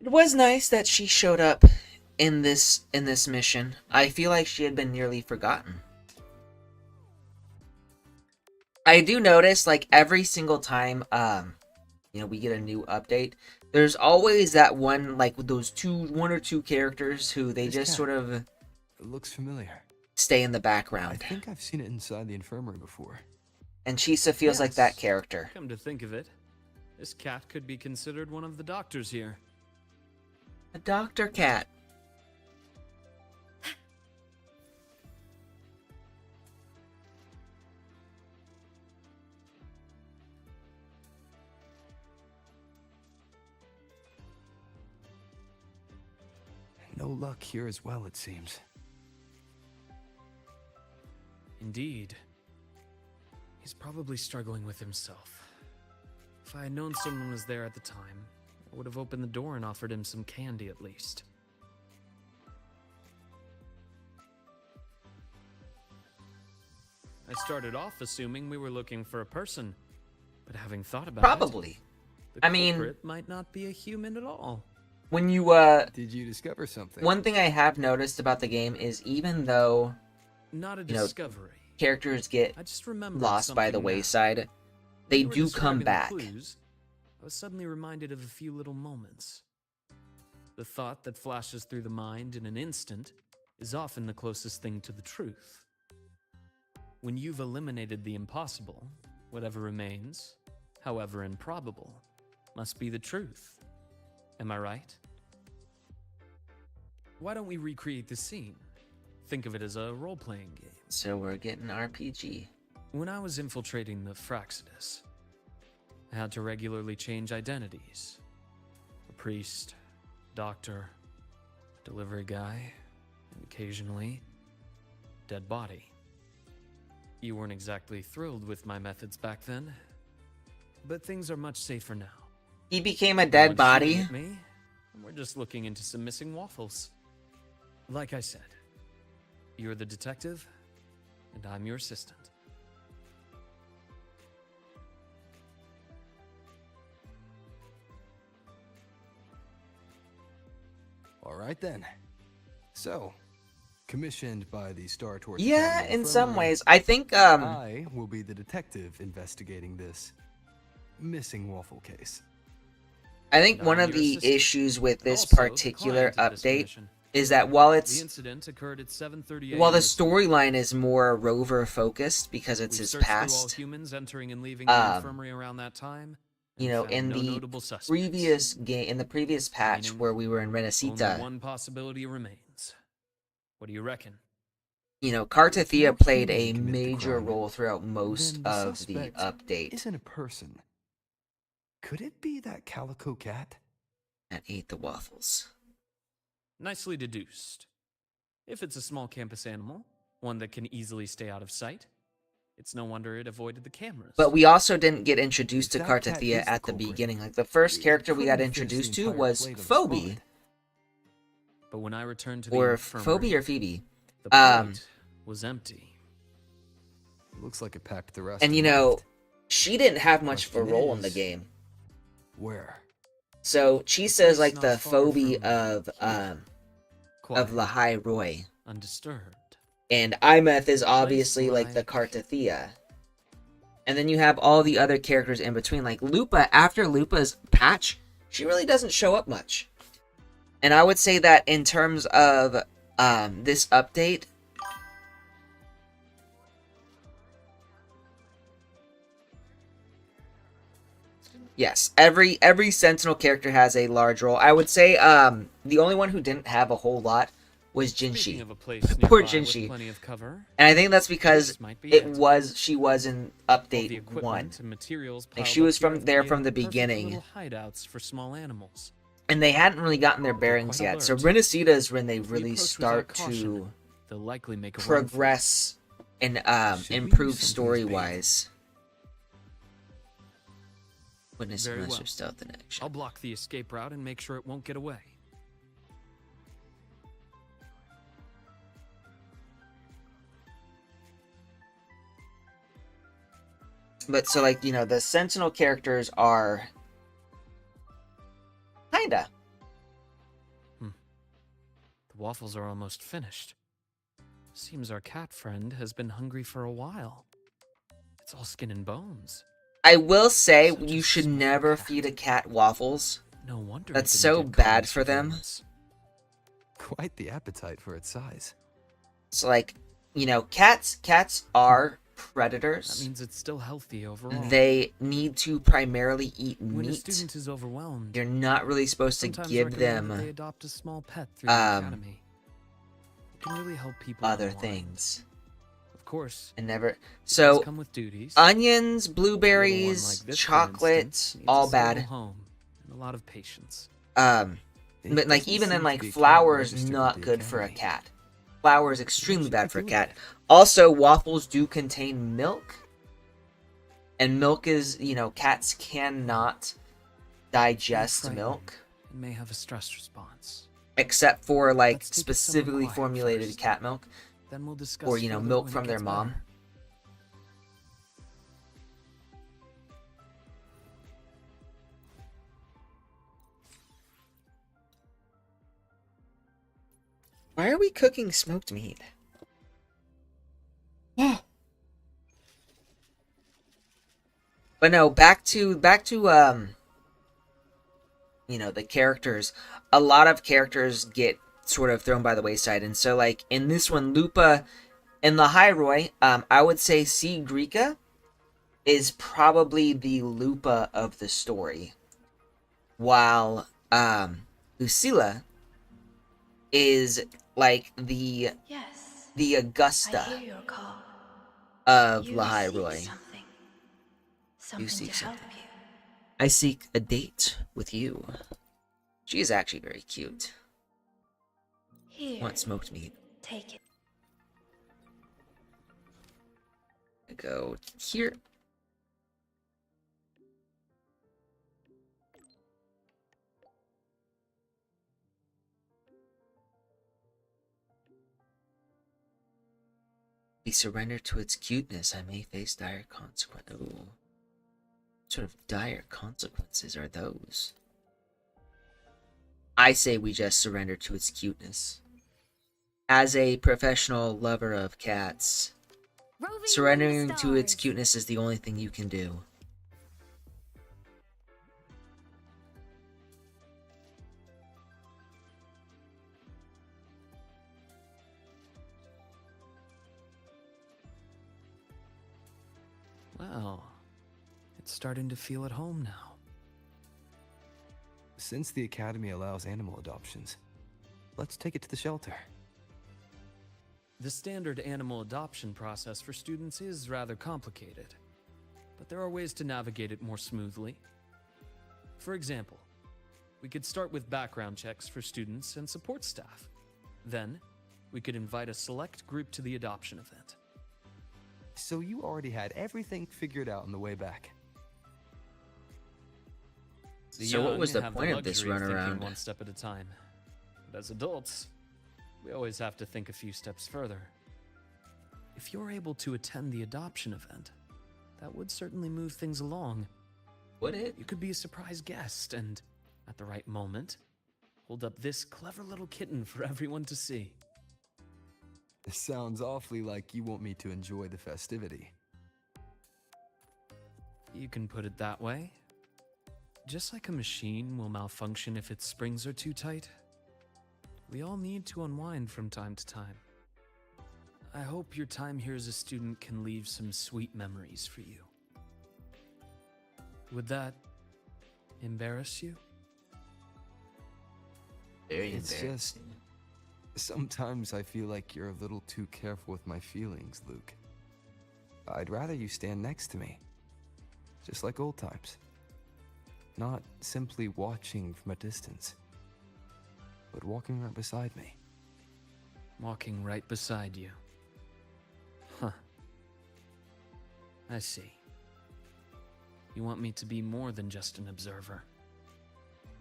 It was nice that she showed up in this mission. I feel like she had been nearly forgotten. I do notice, like, every single time we get a new update, there's always that one, like, with those one or two characters who they This just cat. sort of It looks familiar. stay in the I background. think I've seen it inside the infirmary before. And Chisa feels like that Yes. character. Come to think of it, this cat could be considered one of the doctors here. A Dr. Cat. No luck here as well, it seems. Indeed. He's probably struggling with himself. If I had known someone was there at the time, I would have opened the door and offered him some candy at least. I started off assuming we were looking for a person, but having thought about Probably. it, the I mean- culprit might not be a human at all. When you, Did you discover something? one thing I have noticed about the game is even though Not a You know, discovery. characters get I just remembered lost by the something now. wayside, they When you were do come describing the back. clues, I was suddenly reminded of a few little moments. The thought that flashes through the mind in an instant is often the closest thing to the truth. When you've eliminated the impossible, whatever remains, however improbable, must be the truth. Am I right? Why don't we recreate the scene? Think of it as a role-playing game. So we're getting RPG. When I was infiltrating the Fraxidus, I had to regularly change identities. A priest, doctor, delivery guy, and occasionally, dead body. You weren't exactly thrilled with my methods back then, but things are much safer now. He became a No dead one's body. shooting at me, and we're just looking into some missing waffles. Like I said, you're the detective, and I'm your assistant. All right then. So, commissioned by the Star Torch. Yeah, Academy in some Infirmary, ways. I think I will be the detective investigating this missing waffle case. I think And one I'm of your the assistant, issues with and this also the particular client of this update mission. is that while The it's incident occurred at 7:30 while the a.m. storyline is more Rover focused because it's We've his searched through all past, humans entering and leaving the infirmary around that time. you and know, found in no the notable suspects. previous game, in the previous patch Meaning, where we were in Only Renacita, one possibility remains. What do you reckon? you know, If Cartathea no played human a can commit the major crime, role throughout most then the of the suspect update Isn't a person. Could it be that calico cat? that ate the waffles. Nicely deduced. If it's a small campus animal, one that can easily stay out of sight, it's no wonder it avoided the cameras. But we also didn't get introduced to That cat Cartathea is the at the culprit. beginning. Like the first It character we got couldn't finish the introduced to entire was plate on the Phoebe, spot. But when I returned to the or infirmary, Phoebe or Phoebe. the plate um, was empty. Looks like it packed the rest. And you and know, left. she didn't have much of a Question role in the is- game. Where? So Chisa is like Not the far Phoebe from of here. of Quiet, Lahai Roy. undisturbed. And Imeth is obviously like the like- Cartathea. And then you have all the other characters in between. Like Lupa, after Lupa's patch, she really doesn't show up much. And I would say that in terms of this update, yes, every Sentinel character has a large role. I would say the only one who didn't have a whole lot was Speaking Jinshi. of a place Poor nearby with Jinshi. plenty of cover, And I think that's because this might be she was in All the update equipment 1. and materials Like, piled she up was here from have there made from the perfect beginning. little hideouts for small animals. And they hadn't really gotten their bearings quite yet. So alert. Renacita is when they If we really approach start without caution, to They'll likely make a run for it. progress and Should we improve use something as story bait? wise. Witness Very massive well. stealth in action. I'll block the escape route and make sure it won't get away. But so, like, you know, the Sentinel characters are kinda. The waffles are almost finished. Seems our cat friend has been hungry for a while. It's all skin and bones. I will say Such a you should small never cat. feed a cat waffles. No wonder it That's didn't so get caught bad in for them. surveillance. Quite the appetite for its size. So, like, you know, cats are That predators. means it's still healthy overall. They need to primarily eat When a meat. student is overwhelmed, You're not really supposed to sometimes give recommend that they them adopt a small pet through the academy. It can really help people other unwind. things. Of course, And never. it does So, come with duties. onions, A little one blueberries, like this, for chocolate, instance, needs all a stable bad. home and a lot of patience. But like, doesn't even then, seem to like, be a cat flour is registered with not the good for a academy. cat. Flour is extremely should bad be for a doing cat. it. Also, waffles do contain milk. And milk is, you know, cats cannot digest frightened. milk. It may have a stress response. Except for, like, Let's take it somewhere specifically quiet formulated first. cat milk. Then we'll discuss Or, you know, further milk when it from their gets mom. better. Why are we cooking smoked meat? But no, back to you know, the characters. A lot of characters get sort of thrown by the wayside, and so, like, in this one, Lupa in the Hyrule, I would say Sigrica is probably the Lupa of the story, while Lucilla is like the Yes, Augusta I hear your call. of You La seek Hyrule. something. Something seek to help something. you. I seek a date with you. She is actually very cute. Here, Want smoked meat? take it. I go here. Be surrendered to its cuteness, I may face dire consequences. Ooh. What sort of dire consequences are those? I say we just surrender to its cuteness. As a professional lover of cats, Roving surrendering the to its stars. cuteness is the only thing you can do. Well, it's starting to feel at home now. Since the academy allows animal adoptions, let's take it to the shelter. The standard animal adoption process for students is rather complicated, but there are ways to navigate it more smoothly. For example, we could start with background checks for students and support staff. Then, we could invite a select group to the adoption event. So you already had everything figured out on the way back. The So what young was the have point of this luxury thinking runaround? one step at a time. But as adults, we always have to think a few steps further. If you're able to attend the adoption event, that would certainly move things along. Would it? You could be a surprise guest and, at the right moment, hold up this clever little kitten for everyone to see. It sounds awfully like you want me to enjoy the festivity. You can put it that way. Just like a machine will malfunction if its springs are too tight, we all need to unwind from time to time. I hope your time here as a student can leave some sweet memories for you. Would that embarrass you? Very It's just- embarrassing. Sometimes I feel like you're a little too careful with my feelings, Luke. I'd rather you stand next to me, just like old times. Not simply watching from a distance, but walking right beside me. Walking right beside you. Huh. I see. You want me to be more than just an observer.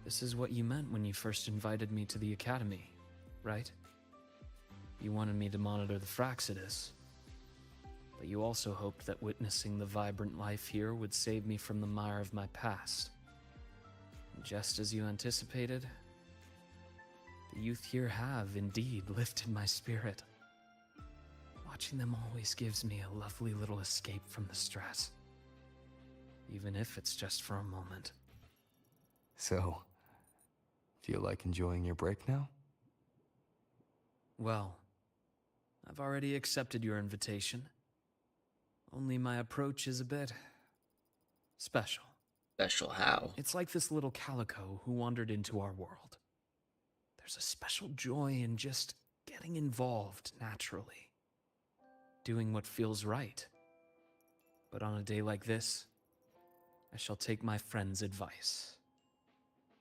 This is what you meant when you first invited me to the academy, right? You wanted me to monitor the Fraxidus, but you also hoped that witnessing the vibrant life here would save me from the mire of my past. And just as you anticipated, the youth here have indeed lifted my spirit. Watching them always gives me a lovely little escape from the stress, even if it's just for a moment. So, do you like enjoying your break now? Well, I've already accepted your invitation. Only my approach is a bit special. Special how? It's like this little calico who wandered into our world. There's a special joy in just getting involved naturally, doing what feels right. But on a day like this, I shall take my friend's advice.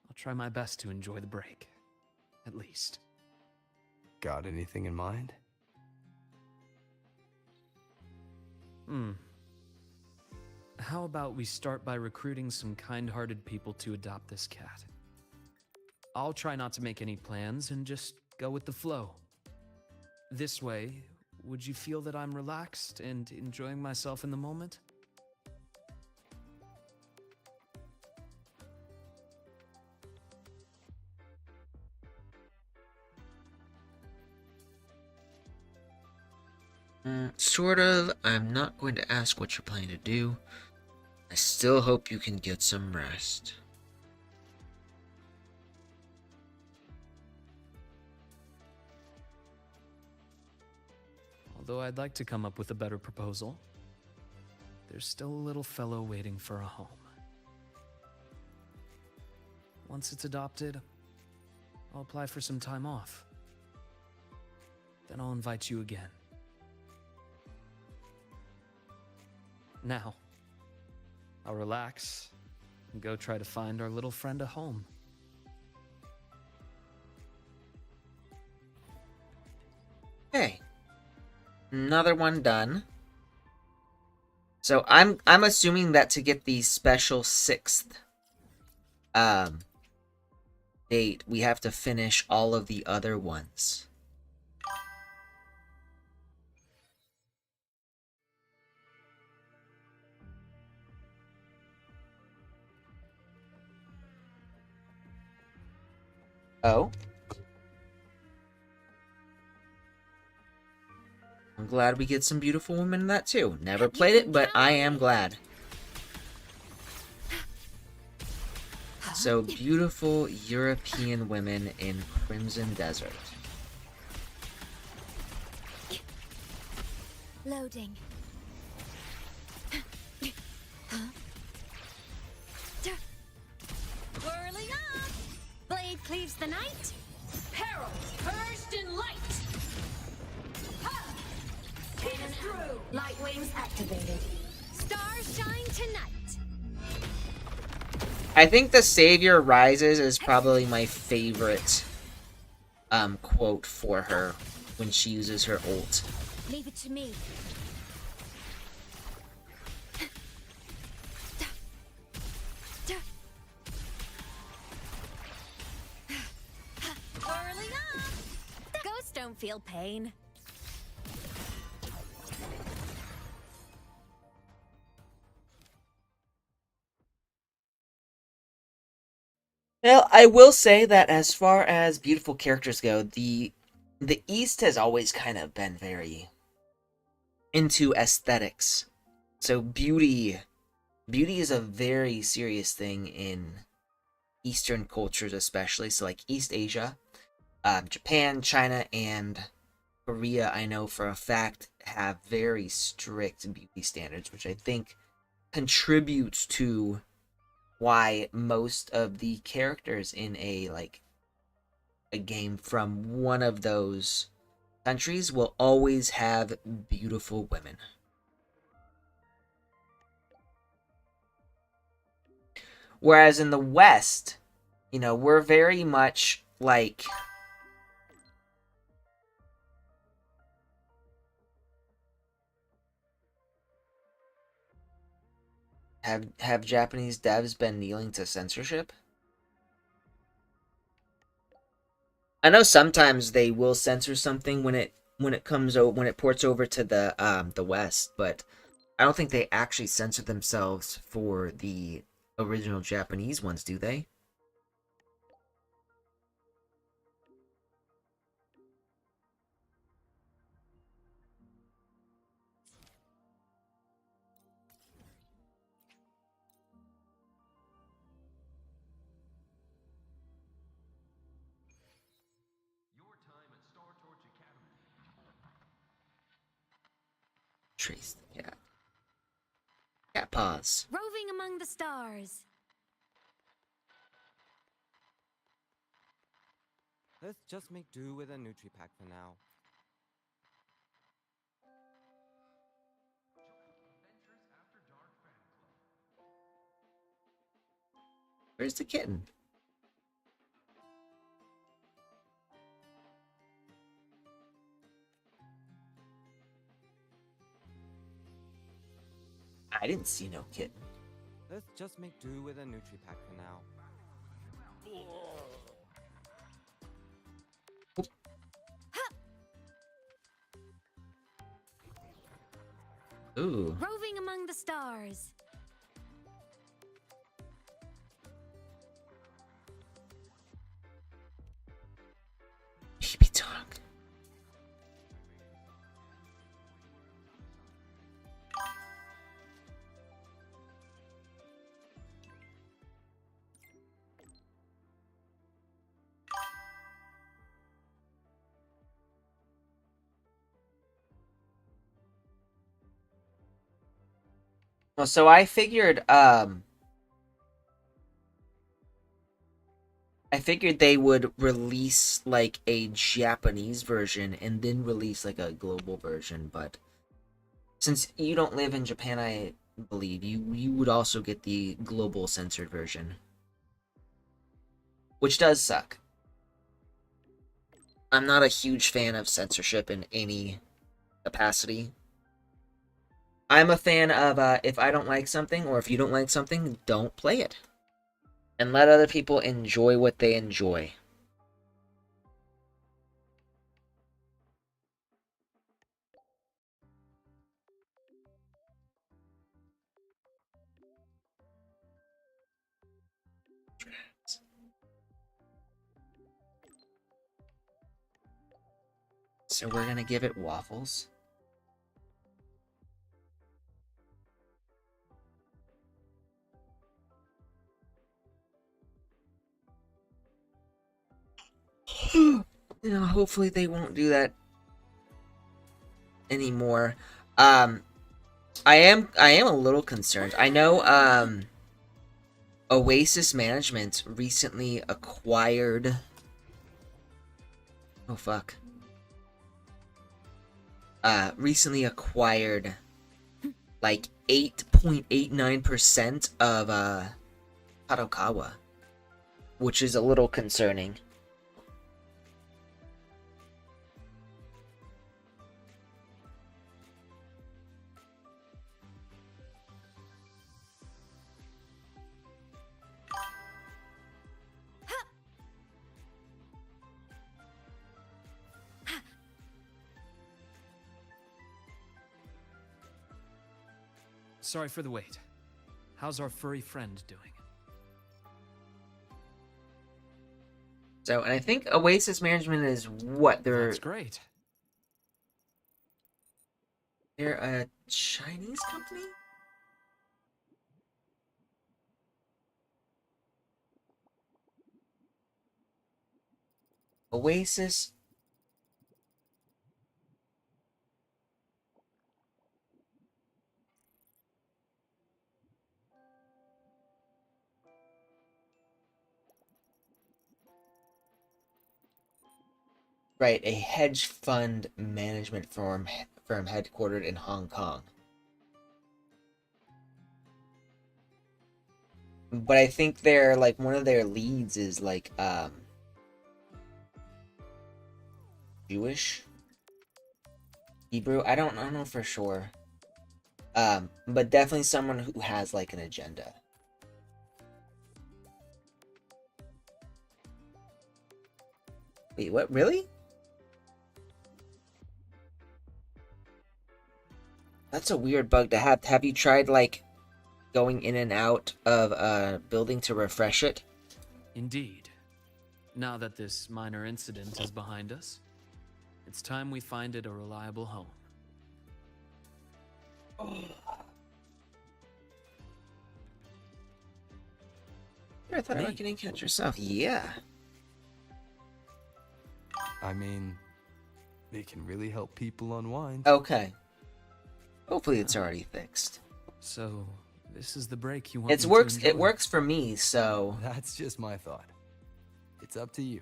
I'll try my best to enjoy the break, at least. Got anything in mind? How about we start by recruiting some kind-hearted people to adopt this cat? I'll try not to make any plans and just go with the flow. This way, would you feel that I'm relaxed and enjoying myself in the moment? Sort of. I'm not going to ask what you're planning to do. I still hope you can get some rest. Although I'd like to come up with a better proposal, there's still a little fellow waiting for a home. Once it's adopted, I'll apply for some time off. Then I'll invite you again. Now, I'll relax and go try to find our little friend a home. Okay. Another one done. So I'm assuming that to get the special 6th date, we have to finish all of the other ones. Oh. I'm glad we get some beautiful women in that too. Never played it, but I am glad. So, beautiful European women in Crimson Desert. Loading. Whirling up! Blade cleaves the night. Herald purged in light. Pierce through. Light wings activated. Stars shine tonight. I think the Savior Rises is probably my favorite quote for her when she uses her ult. Leave it to me. Whirling up! Ghosts don't feel pain. Well, I will say that as far as beautiful characters go, the East has always kind of been very into aesthetics. So beauty is a very serious thing in Eastern cultures, especially. So like East Asia, Japan, China, and Korea, I know for a fact, have very strict beauty standards, which I think contributes to why most of the characters in a game from one of those countries will always have beautiful women. Whereas in the West, you know, we're very much like Have Japanese devs been kneeling to censorship? I know sometimes they will censor something when it ports over to the West, but I don't think they actually censor themselves for the original Japanese ones, do they? Your time at Star Torch Academy. Trace the cat. Cat paws. Roving among the stars. Let's just make do with a Nutri-Pack for now. Adventures After Dark Fan Club. Where's the kitten? I didn't see no kitten. Let's just make do with a Nutri-Pack for now. Ooh. Roving among the stars. Baby talk. Well, so I figured they would release like a Japanese version and then release like a global version, but since you don't live in Japan, I believe you would also get the global censored version, which does suck. I'm not a huge fan of censorship in any capacity. I'm a fan of if I don't like something, or if you don't like something, don't play it. And let other people enjoy what they enjoy. So we're gonna give it waffles. Hopefully they won't do that anymore. I am a little concerned. I know Oasis Management recently acquired. Oh fuck. Recently acquired like 8.89% of Kadokawa, which is a little concerning. Sorry for the wait. How's our furry friend doing? So, and I think Oasis Management is what they're. That's great. They're a Chinese company? Oasis. Right, a hedge fund management firm headquartered in Hong Kong. But I think they're like one of their leads is like Jewish, Hebrew. I don't know for sure. But definitely someone who has like an agenda. Wait, what? Really? That's a weird bug to have. Have you tried like going in and out of a building to refresh it? Indeed. Now that this minor incident is behind us, it's time we find it a reliable home. I thought about getting catch yourself. Yeah. I mean, they can really help people unwind. Okay. Hopefully it's already fixed. So, this is the break you want me to It enjoy? works for me, so That's just my thought. It's up to you.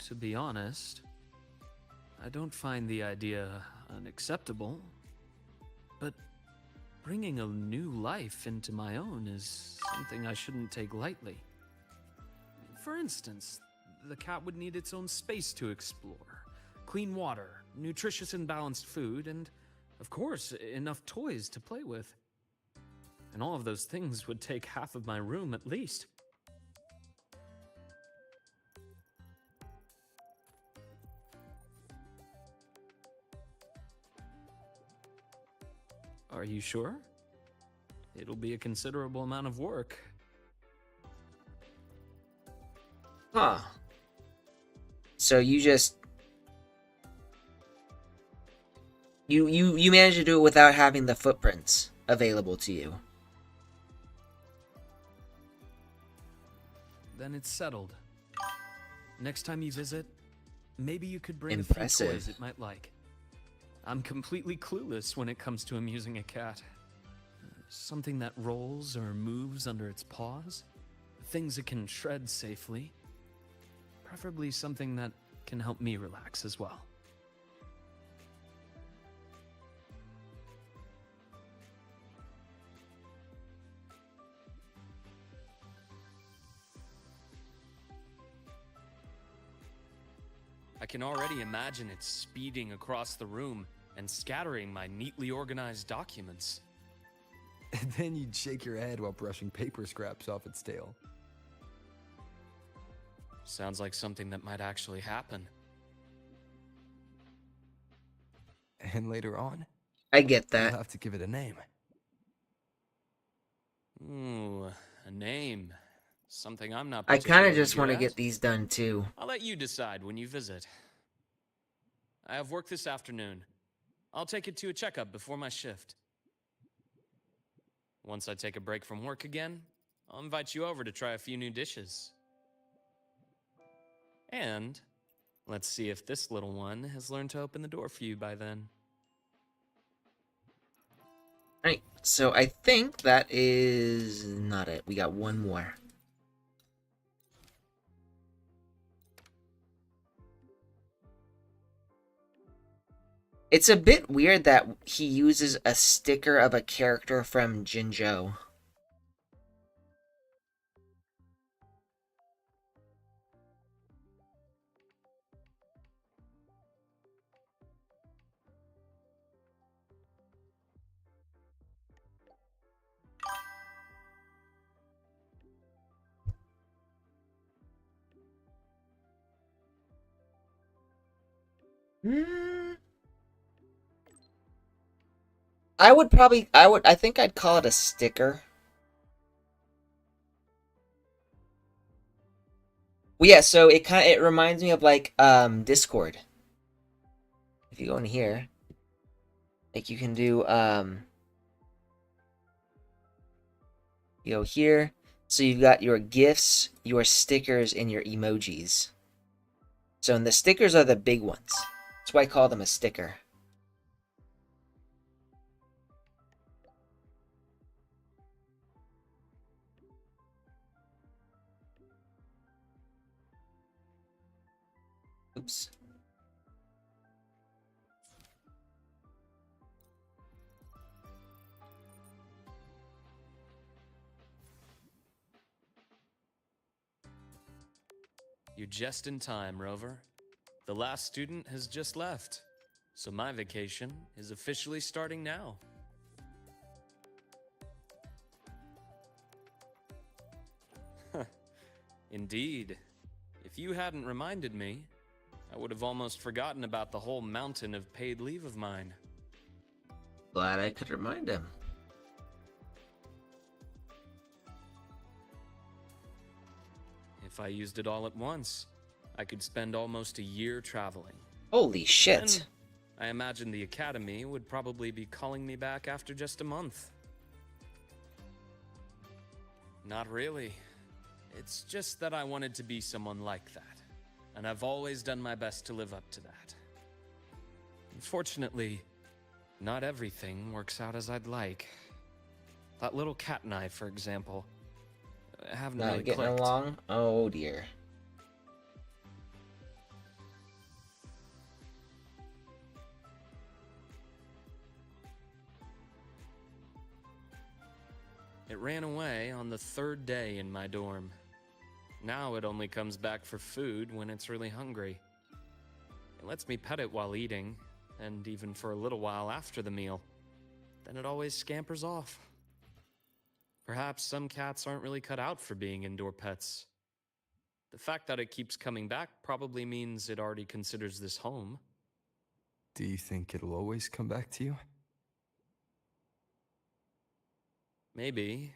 To be honest, I don't find the idea unacceptable, but bringing a new life into my own is something I shouldn't take lightly. For instance, the cat would need its own space to explore, clean water, nutritious and balanced food, and, of course, enough toys to play with. And all of those things would take half of my room at least. Are you sure? It'll be a considerable amount of work. huh. So you just you managed to do it without having the footprints available to you. Then it's settled. Next time you visit, maybe you could bring a Impressive. few toys it might like. I'm completely clueless when it comes to amusing a cat. Something that rolls or moves under its paws. Things it can shred safely. Preferably something that can help me relax as well. I can already imagine it speeding across the room and scattering my neatly organized documents. And then you'd shake your head while brushing paper scraps off its tail. Sounds like something that might actually happen. And later on, I get you'll that. have to give it a name. Ooh, a name. Something I'm not I kind particularly of just good want to at. get these done too. I'll let you decide when you visit. I have work this afternoon. I'll take it to a checkup before my shift. Once I take a break from work again, I'll invite you over to try a few new dishes. And let's see if this little one has learned to open the door for you by then. Alright, so I think that is not it. We got one more. It's a bit weird that he uses a sticker of a character from Jinzhou. I think I'd call it a sticker. Well, yeah, so it reminds me of like Discord. If you go in here, like you can do you go here, so you've got your GIFs, your stickers, and your emojis. So and the stickers are the big ones. That's why I call them a sticker. Oops. You're just in time, Rover. The last student has just left. So my vacation is officially starting now. Indeed. If you hadn't reminded me, I would have almost forgotten about the whole mountain of paid leave of mine. Glad I could remind him. If I used it all at once, I could spend almost a year traveling. Holy shit. And I imagine the Academy would probably be calling me back after just a month. Not really. It's just that I wanted to be someone like that, and I've always done my best to live up to that. Unfortunately, not everything works out as I'd like. That little cat and I, for example, haven't Not really getting clicked. along? Oh dear. It ran away on the third day in my dorm. Now it only comes back for food when it's really hungry. It lets me pet it while eating, and even for a little while after the meal. Then it always scampers off. Perhaps some cats aren't really cut out for being indoor pets. The fact that it keeps coming back probably means it already considers this home. Do you think it'll always come back to you? Maybe.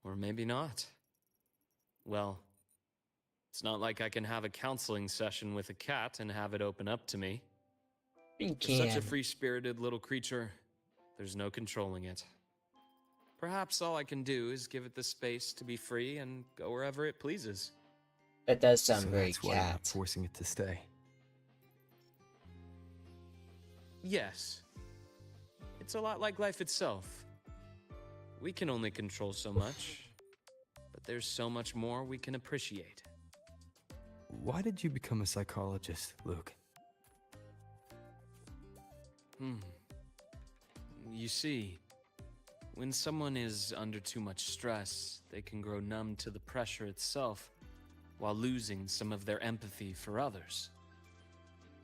Or maybe not. Well, it's not like I can have a counseling session with a cat and have it open up to me. You It's such a can. free-spirited little creature. There's no controlling it. Perhaps all I can do is give it the space to be free and go wherever it pleases. That does sound So very that's why you're not cat. forcing it to stay. Yes. It's a lot like life itself. We can only control so much, but there's so much more we can appreciate. Why did you become a psychologist, Luke? You see, when someone is under too much stress, they can grow numb to the pressure itself while losing some of their empathy for others.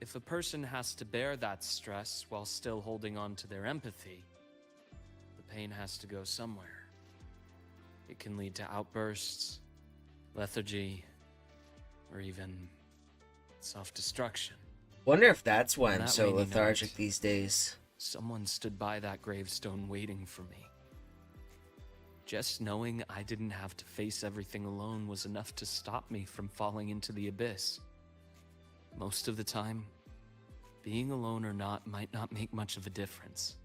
If a person has to bear that stress while still holding on to their empathy, the pain has to go somewhere. It can lead to outbursts, lethargy, or even self-destruction. Wonder if that's why On I'm that so rainy lethargic night, these days. Someone stood by that gravestone waiting for me. Just knowing I didn't have to face everything alone was enough to stop me from falling into the abyss. Most of the time, being alone or not might not make much of a difference.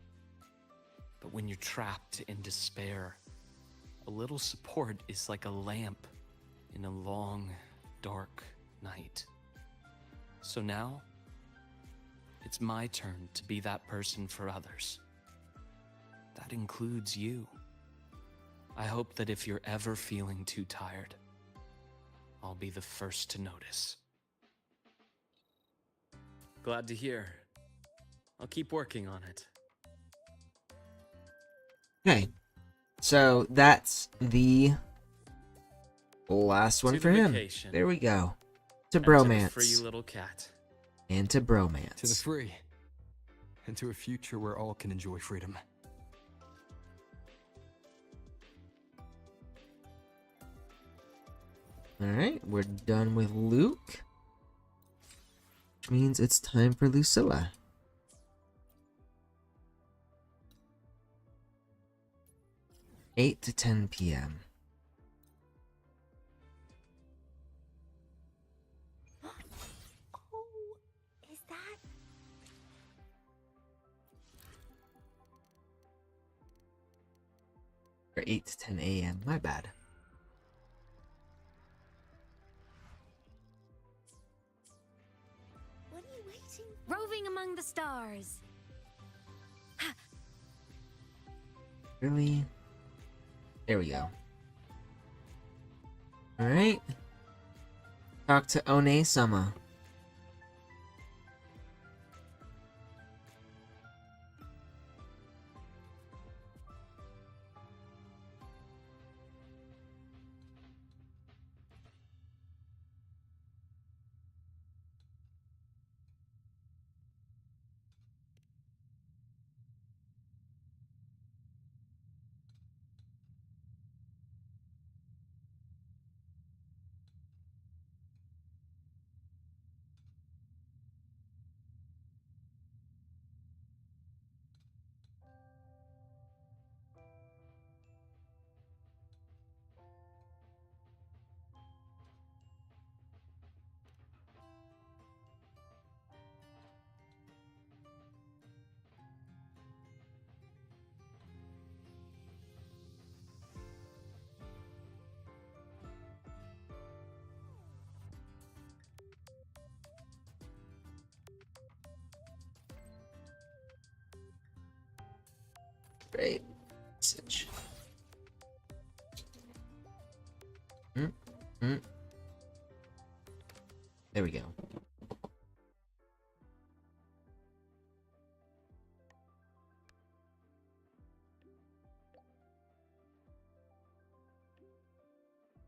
But when you're trapped in despair, a little support is like a lamp in a long, dark night. So now, it's my turn to be that person for others. That includes you. I hope that if you're ever feeling too tired, I'll be the first to notice. Glad to hear. I'll keep working on it. Okay. So that's the last one To for the him. vacation. There we go. To And to the bromance. free little cat. And to bromance. To the free. And to a future where all can enjoy freedom. Alright, we're done with Luke. Which means it's time for Lucilla. Eight to 10 p.m. Oh, is that? Or 8 to 10 a.m. My bad. What are you waiting? Roving among the stars. Really? There we go. Alright. Talk to One-sama. Great message. There we go.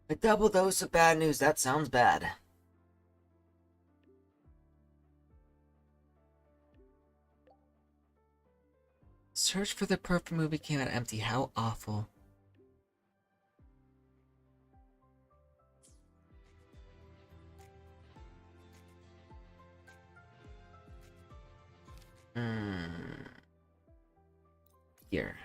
A double dose of bad news. That sounds bad. Search for the perfect movie came out empty. How awful. Here.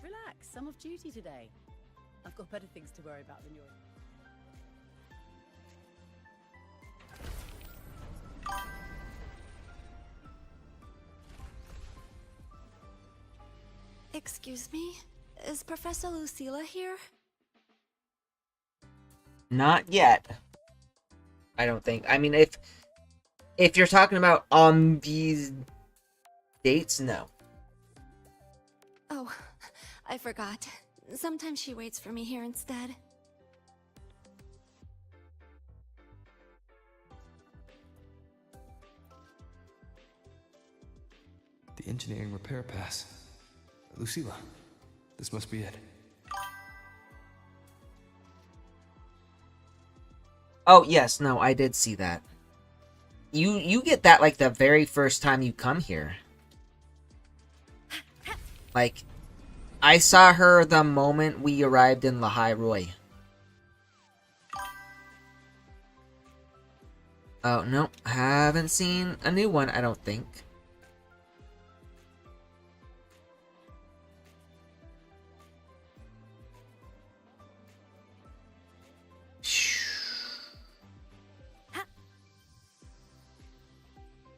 Relax, I'm off duty today. I've got better things to worry about than yours. Excuse me? Is Professor Lucilla here? Not yet. I don't think. I mean, if you're talking about on these dates, no. Oh, I forgot. Sometimes she waits for me here instead. The engineering repair pass. Lucilla, this must be it. Oh, yes, no, I did see that. You get that, like, the very first time you come here. Like, I saw her the moment we arrived in Lahai Roy. Oh, no, haven't seen a new one, I don't think.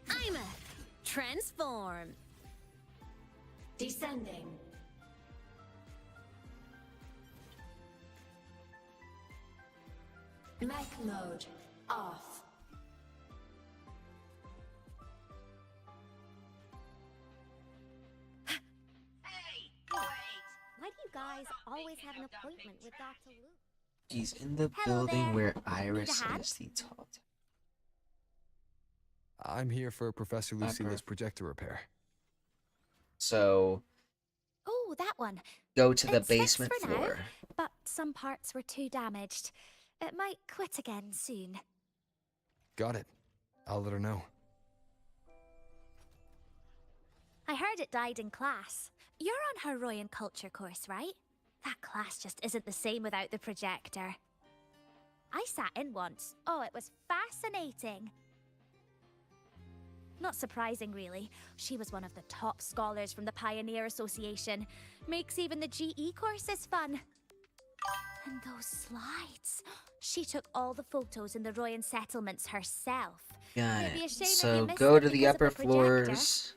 I'm a transform. Descending. Mech mode off. Hey, wait! Why do you guys always have an appointment with Dr. Luke? She's in the Hello building there. where Need a Iris hand? is the top. I'm here for Professor Lucilla's projector repair. So, Oh, that one. go to the It's fixed basement for now, floor. but some parts were too damaged. It might quit again soon. Got it. I'll let her know. I heard it died in class. You're on her Royan culture course, right? That class just isn't the same without the projector. I sat in once. Oh, it was fascinating. Not surprising, really. She was one of the top scholars from the Pioneer Association. Makes even the GE courses fun. And those slides. She took all the photos in the Royan settlements herself. Got It'd be a it. shame if you So missed go it to the because of upper the projector. floors,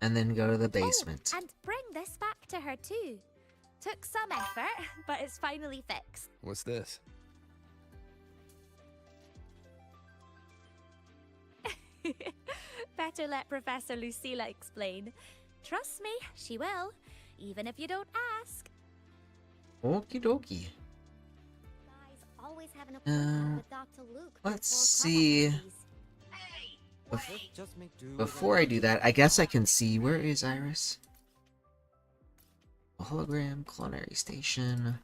and then go to the basement. And bring this back to her too. Took some effort, but it's finally fixed. What's this? Better let Professor Lucilla explain. Trust me, she will, even if you don't ask. Okie dokie. Guys always have an appointment with Dr. Luke. Let's before see. Hey, Just make do with Before I do that, I guess I can see. Where is Iris? A hologram, culinary station.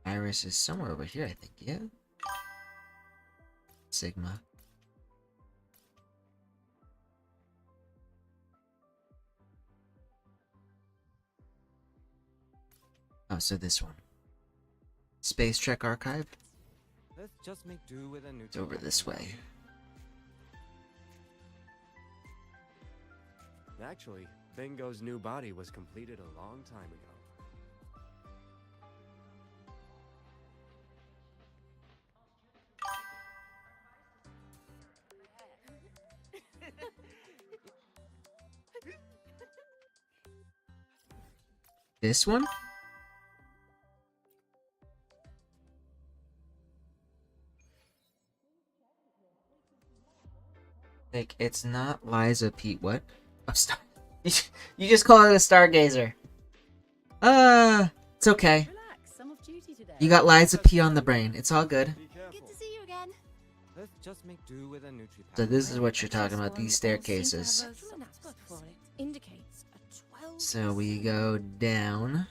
Iris is somewhere over here, I think, yeah? Sigma. Oh, so this one. Space Trek Archive? Let's just make do with a new. It's over this way. Actually, Bingo's new body was completed a long time ago. This one? Like, it's not Liza P. What? A star. You just call it a stargazer. It's okay. Relax, I'm off duty today. You got Liza P on the brain. It's all good. Good to see you again. Let's just make do with a NutriPack. So this is what you're talking about, these staircases. Indicates a 12. So we go down.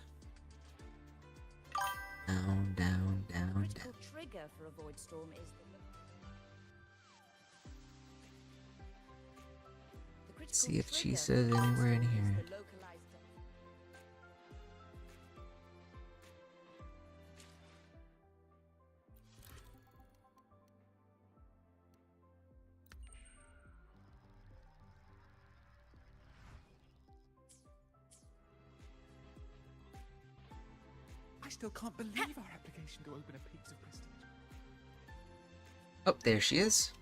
Down, down, down, down. Critical trigger for a void storm is the critical See if she trigger says for a void anywhere in storm is here. the localized I still can't believe our application to open a Peaks of Prestige. Oh, there she is.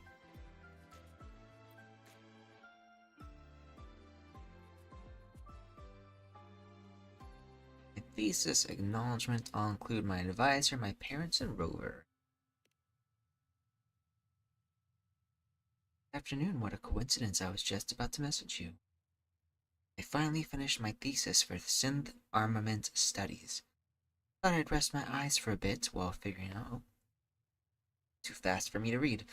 My thesis acknowledgement. I'll include my advisor, my parents, and Rover. Afternoon, what a coincidence. I was just about to message you. I finally finished my thesis for synth armament studies. Thought I'd rest my eyes for a bit while figuring out. Oh, too fast for me to read.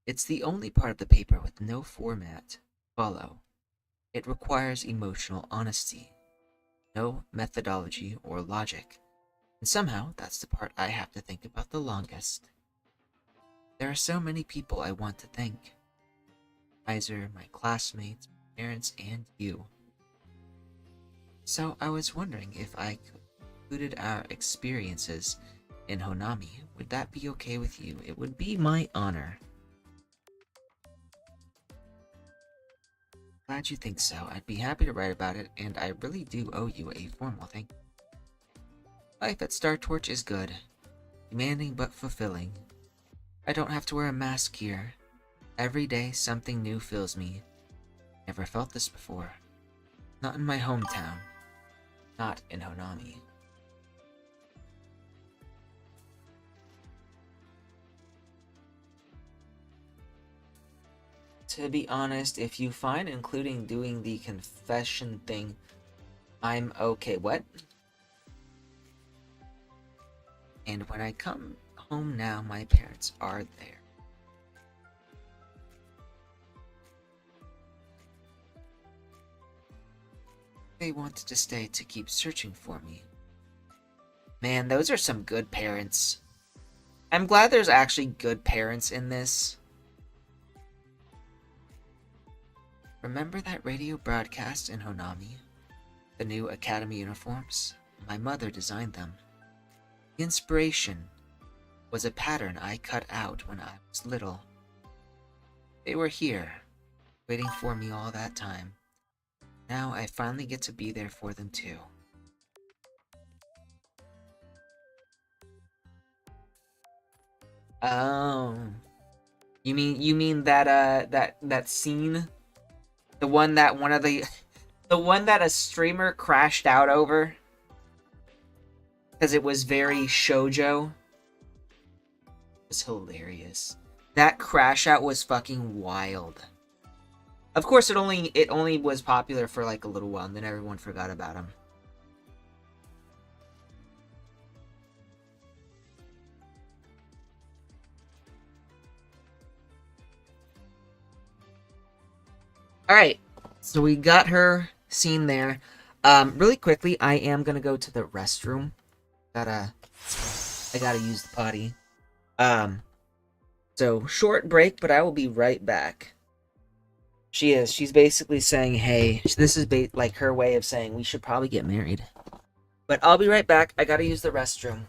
It's the only part of the paper with no format. Follow. It requires emotional honesty. No methodology or logic. And somehow, that's the part I have to think about the longest. There are so many people I want to thank. Advisor, my classmates, my parents, and you. So I was wondering if I included our experiences in Honami. Would that be okay with you? It would be my honor. Glad you think so. I'd be happy to write about it, and I really do owe you a formal thank you. Life at Star Torch is good. Demanding but fulfilling. I don't have to wear a mask here. Every day something new fills me. Never felt this before. Not in my hometown. Not in Honami. To be honest, if you find including doing the confession thing, I'm okay. What? And when I come home now, my parents are there. They wanted to stay to keep searching for me. Man, those are some good parents. I'm glad there's actually good parents in this. Remember that radio broadcast in Honami? The new academy uniforms? My mother designed them. The inspiration was a pattern I cut out when I was little. They were here, waiting for me all that time. Now I finally get to be there for them too. Oh. You mean that that scene? The one that the one that a streamer crashed out over? Because it was very shoujo. It was hilarious. That crash out was fucking wild. Of course, it only was popular for like a little while, and then everyone forgot about him. Alright, so we got her scene there. Really quickly, I am gonna go to the restroom. I gotta use the potty. So short break, but I will be right back. She's basically saying, hey, this is like her way of saying we should probably get married. But I'll be right back. I gotta use the restroom.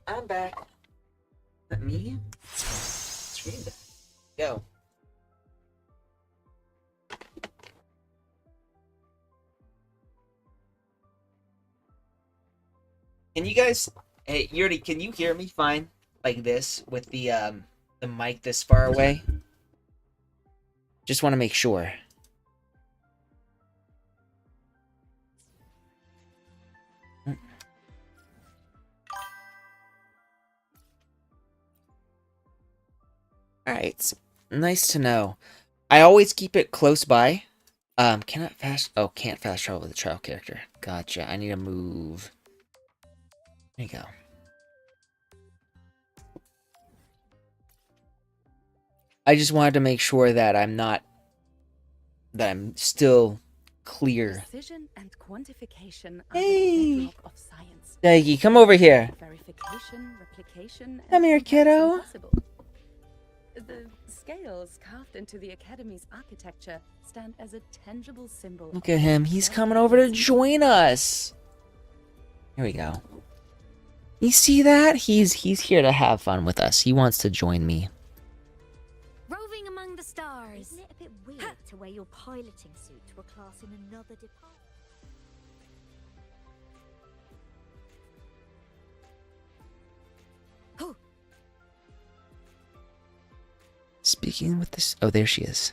I'm back. Let me screen that. Go. Can you guys, hey Yuri, can you hear me fine like this with the mic this far away? Just want to make sure. Alright, nice to know. I always keep it close by. Cannot fast... Oh, can't fast travel with the trial character. Gotcha, I need to move. There you go. I just wanted to make sure that I'm not... That I'm still clear. Precision and quantification are Hey! the bedrock of science. Daggy, come over here. Verification, replication, Come and here, kiddo. impossible. The scales carved into the Academy's architecture stand as a tangible symbol. Look at him. He's coming over to join us. Here we go. You see that? He's here to have fun with us. He wants to join me. Roving among the stars. Isn't it a bit weird to wear your piloting suit to a class in another department? Speaking with this... Oh, there she is.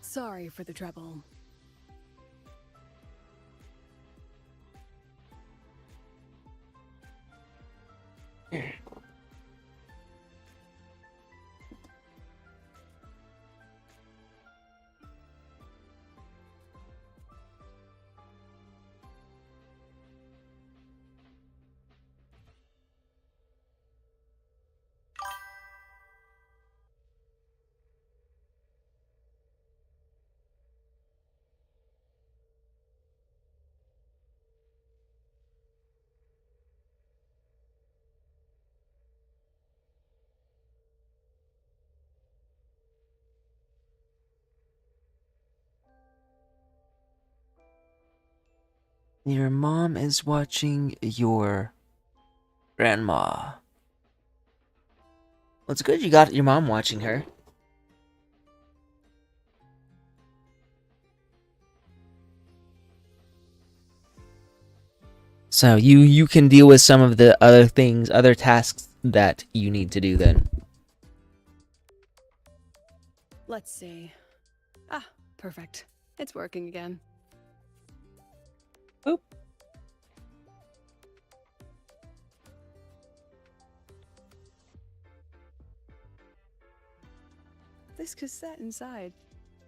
Sorry for the trouble. Your mom is watching your grandma. Well, it's good you got your mom watching her. So you can deal with some of the other things, other tasks that you need to do then. Let's see. Ah, perfect. It's working again. Boop. This cassette inside.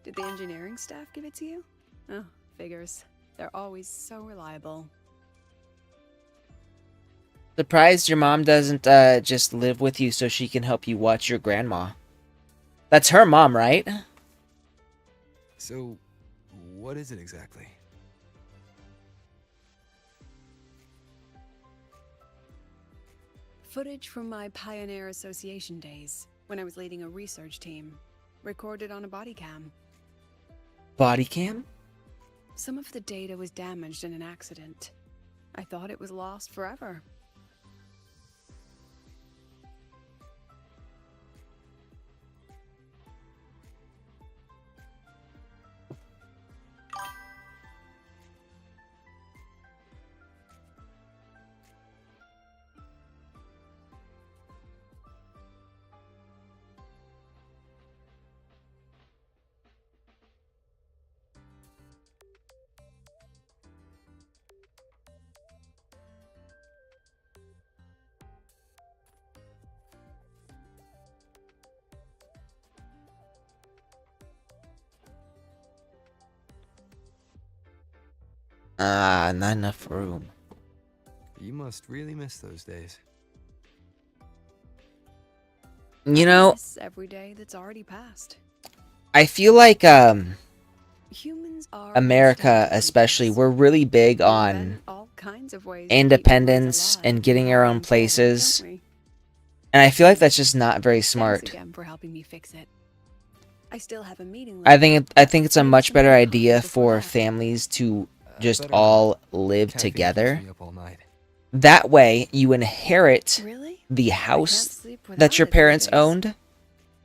Did the engineering staff give it to you? Oh, figures. They're always so reliable. Surprised your mom doesn't just live with you so she can help you watch your grandma. That's her mom, right? So, what is it exactly? Footage from my Pioneer Association days, when I was leading a research team, recorded on a body cam. Body cam? Some of the data was damaged in an accident. I thought it was lost forever. Ah, not enough room. You must really miss those days. You know, Every day that's already passed. I feel like Humans are America especially, we're really big on all kinds of ways independence and getting our own places. And I feel like that's just not very Thanks smart. again for helping me fix it. I still have a meeting. I think it's a much better idea for families to just all live together. That way, you inherit the house that your parents owned,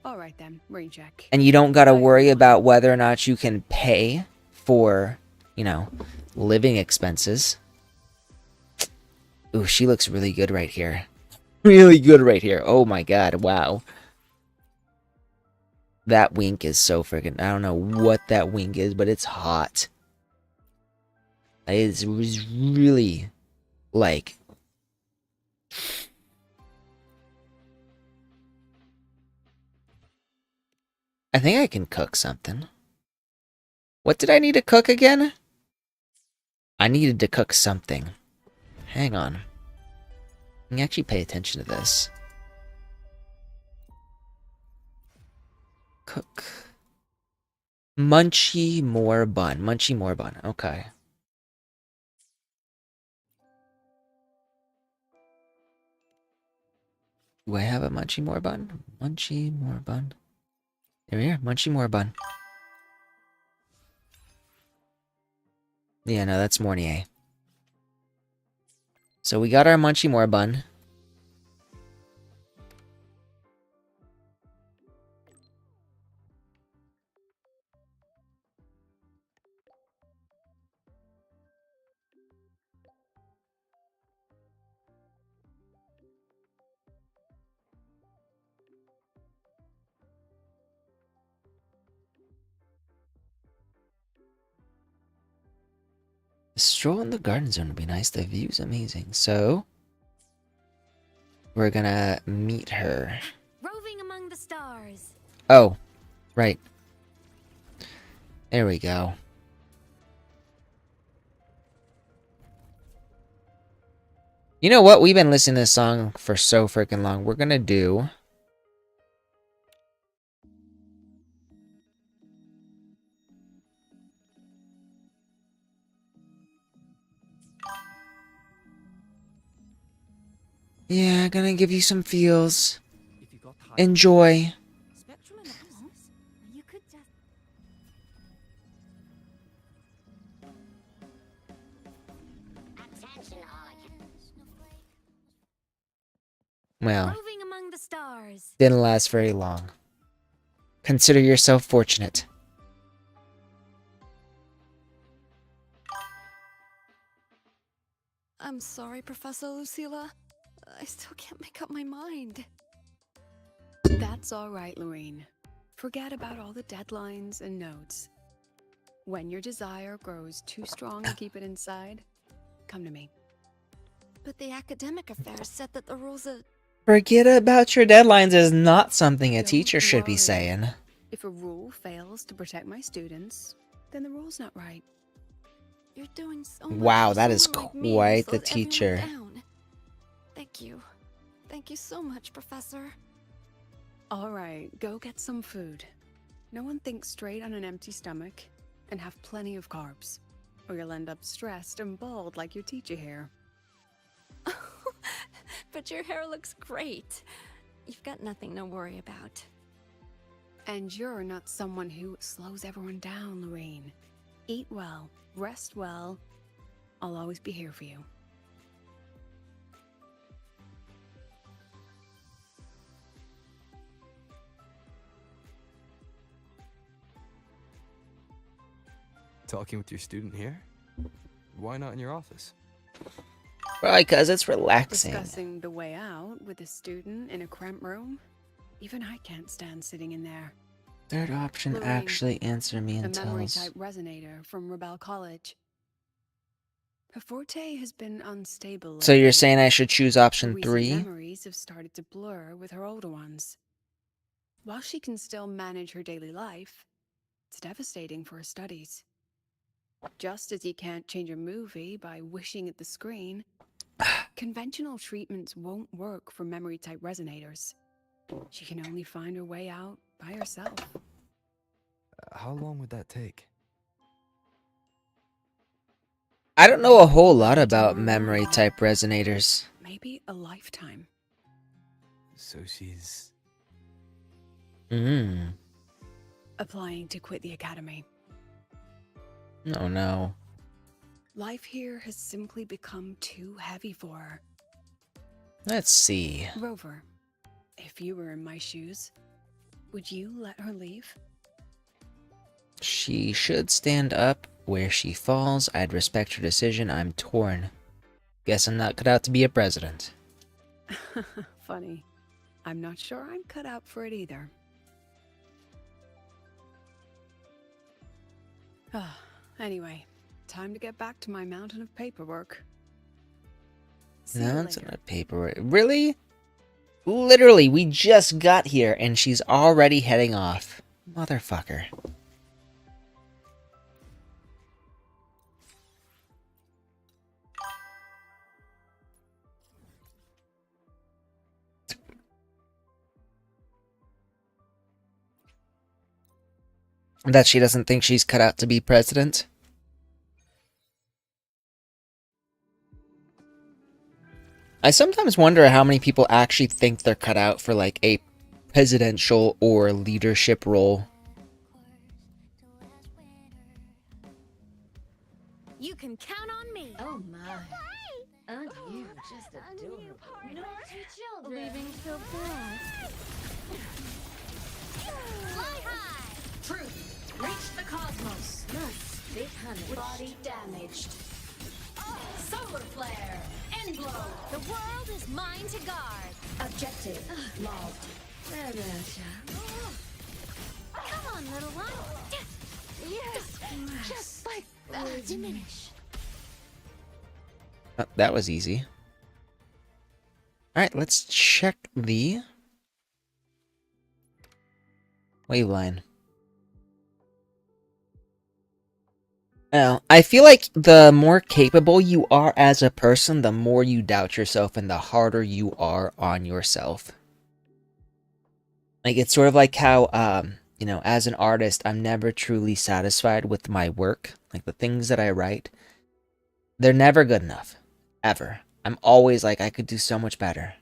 All right then, rain check. and you don't gotta worry about whether or not you can pay for, you know, living expenses. Ooh, she looks really good right here. Really good right here. Oh my god, wow. That wink is so freaking... I don't know what that wink is, but it's hot. It was really, like... I think I can cook something. What did I need to cook again? I needed to cook something. Hang on. I can actually pay attention to this. Cook. Munchie more bun. Munchie more bun. Okay. Do I have a Munchie more bun? Munchie more bun. There we are. Munchie more bun. Yeah, no, that's Mornier. So we got our Munchie more bun. A stroll in the garden zone would be nice. The view's amazing. So we're gonna meet her. Roving among the stars. Oh, right. There we go. You know what? We've been listening to this song for so freaking long. We're gonna do... Yeah, gonna give you some feels. Enjoy. You could just. Well, Roving among the stars. didn't last very long. Consider yourself fortunate. I'm sorry, Professor Lucilla. I still can't make up my mind. That's all right, Lorraine. Forget about all the deadlines and notes. When your desire grows too strong to keep it inside, come to me. But the academic affairs said that the rules are... Forget about your deadlines is not something a teacher should be worry. saying. If a rule fails to protect my students, then the rule's not right. You're doing so much Wow, for that is someone like me who quite the slowed everyone teacher. down. Thank you. Thank you so much, Professor. All right, go get some food. No one thinks straight on an empty stomach, and have plenty of carbs, or you'll end up stressed and bald like your teacher here. But your hair looks great. You've got nothing to worry about. And you're not someone who slows everyone down, Lorraine. Eat well, rest well. I'll always be here for you. Talking with your student here? Why not in your office? Probably because it's relaxing. Discussing the way out with a student in a cramped room? Even I can't stand sitting in there. Third option, Lorraine, actually answer me a and tell memory us. type resonator from Rebel College. Her forte has been unstable. So you're lately. saying I should choose Her option recent 3? memories have started to blur with her older ones. While she can still manage her daily life, it's devastating for her studies. Just as you can't change a movie by wishing at the screen, conventional treatments won't work for memory type resonators. She can only find her way out by herself. How long would that take? I don't know a whole lot about memory type resonators. Maybe a lifetime. So she's... applying to quit the academy. Oh no. Life here has simply become too heavy for her. Let's see. Rover, if you were in my shoes, would you let her leave? She should stand up where she falls. I'd respect her decision. I'm torn. Guess I'm not cut out to be a president. Funny. I'm not sure I'm cut out for it either. Anyway, time to get back to my mountain of paperwork. See you That's later. not paperwork. Really? Literally, we just got here and she's already heading off. Motherfucker. That she doesn't think she's cut out to be president? I sometimes wonder how many people actually think they're cut out for like a presidential or leadership role. You can count on me. Oh my. Aren't you just adorable? Naughty children. Leaving so fast. Fly high! Truth, reach the cosmos. Must be honey. Body damaged. Solar flare, end blow. The world is mine to guard. Objective logged. There, child. Come on, little one. Yes, just like that. Diminish. That was easy. Alright, let's check the waveline. Now, I feel like the more capable you are as a person, the more you doubt yourself and the harder you are on yourself. Like, it's sort of like how, you know, as an artist, I'm never truly satisfied with my work. Like, the things that I write, they're never good enough. Ever. I'm always like, I could do so much better.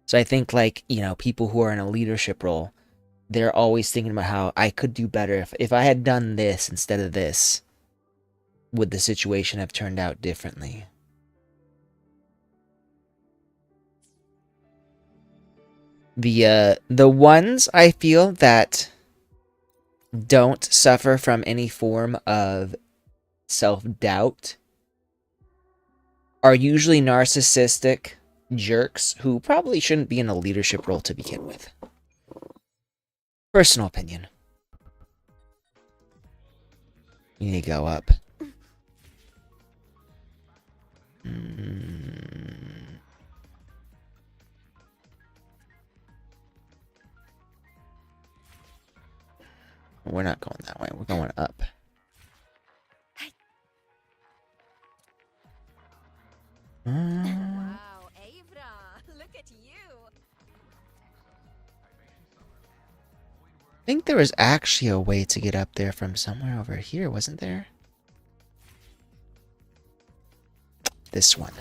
So I think, like, you know, people who are in a leadership role, they're always thinking about how I could do better. If I had done this instead of this, would the situation have turned out differently? The ones I feel that don't suffer from any form of self-doubt are usually narcissistic jerks who probably shouldn't be in a leadership role to begin with. Personal opinion. You need to go up. We're not going that way. We're going up. Wow, Avra, look at you. I think there was actually a way to get up there from somewhere over here, wasn't there? This one.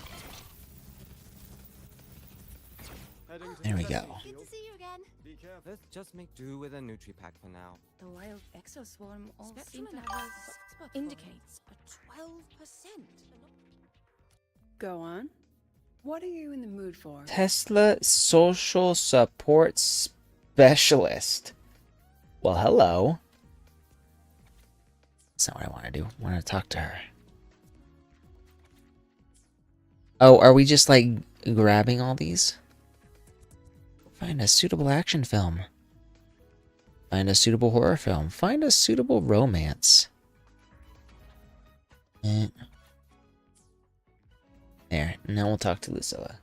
There we go. Good to see you again. Be careful. Let's just make do with a Nutripack for now. The wild exoswarm all Spectrum seem to analysis have indicates a 12%. Go on. What are you in the mood for? Tesla social support specialist. Well, hello. That's not what I want to do. I want to talk to her. Oh, are we just like grabbing all these? Find a suitable action film. Find a suitable horror film. Find a suitable romance. There. Now we'll talk to Lucilla.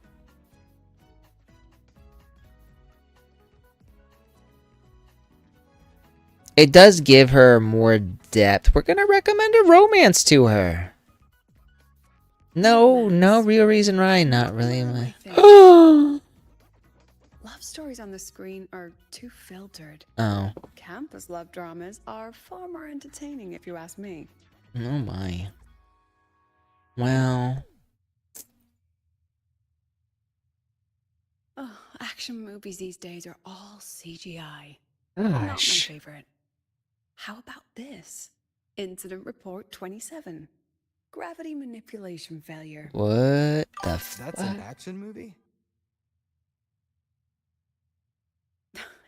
It does give her more depth. We're gonna recommend a romance to her. No real reason why. Not really. Love stories on the screen are too filtered. Oh. Campus love dramas are far more entertaining, if you ask me. Oh my. Well. Oh, action movies these days are all CGI. Not my Gosh. favorite. How about this? Incident Report 27. Gravity manipulation failure. What the That's an action movie?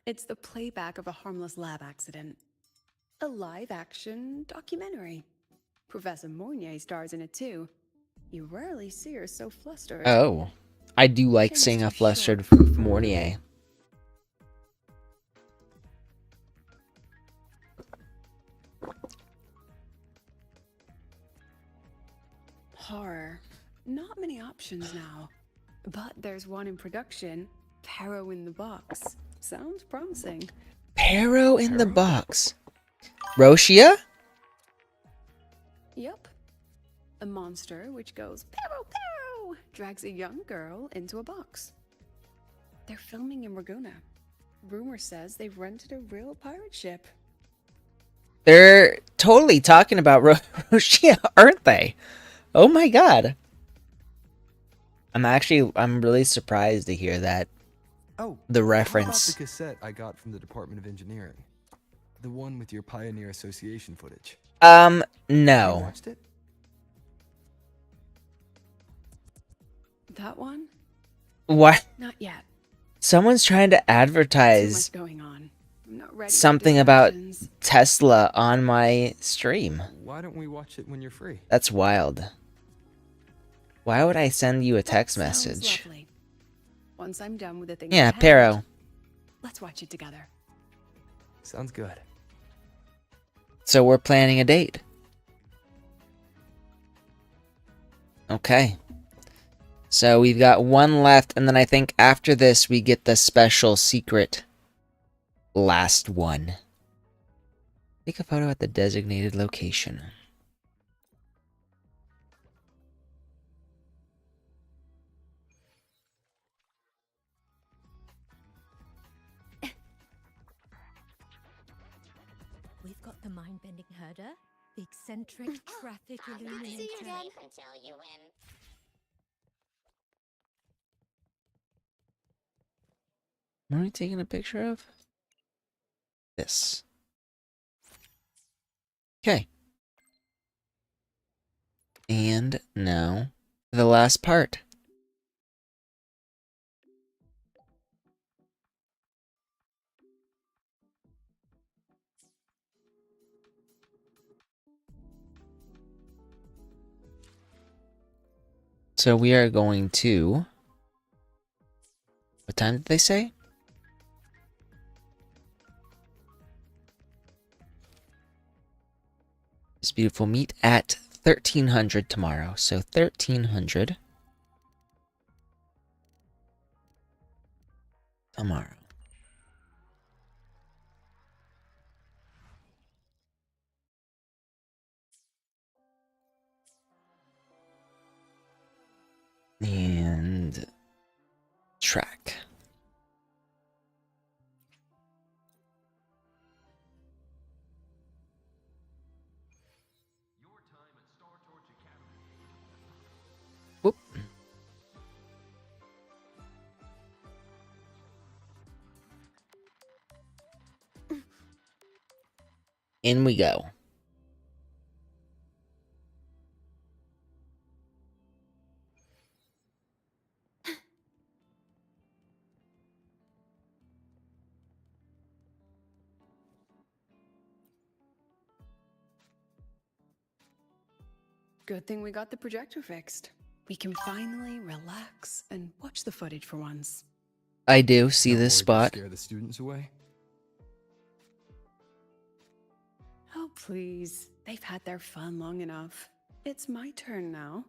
It's the playback of a harmless lab accident. A live-action documentary. Professor Mornier stars in it too. You rarely see her so flustered. Oh, I do like Things seeing a too flustered short for Mornier. Horror. Not many options now. But there's one in production. Pero in the Box. Sounds promising. Pero in the box. Roshia? Yep. A monster which goes pero pero drags a young girl into a box. They're filming in Raguna. Rumor says they've rented a real pirate ship. They're totally talking about Roshia, aren't they? Oh my god. I'm really surprised to hear that. Oh, the How reference. about the cassette I got from the Department of Engineering? The one with your Pioneer Association footage. You No. watched it? That one? What? Not yet. Someone's trying to Too advertise much going on. I'm not ready for something about distractions. Tesla on my stream. Why don't we watch it when you're free? That's wild. Why would I send you a text Sounds message? lovely. Once I'm done with the thing. Yeah, at hand, Pero. Let's watch it together. Sounds good. So we're planning a date. Okay. So we've got one left, and then I think after this we get the special secret last one. Take a photo at the designated location. We've got the mind-bending herder, the eccentric traffic illuminator. What are we taking a picture of? This. Okay. And now, the last part. So we are going to... What time did they say? This beautiful meet at 1300 tomorrow. So 1300 tomorrow. And track. Whoop. In we go. Good thing we got the projector fixed. We can finally relax and watch the footage for once. I do see Not this worried to spot. Scare the students away. Oh, please. They've had their fun long enough. It's my turn now.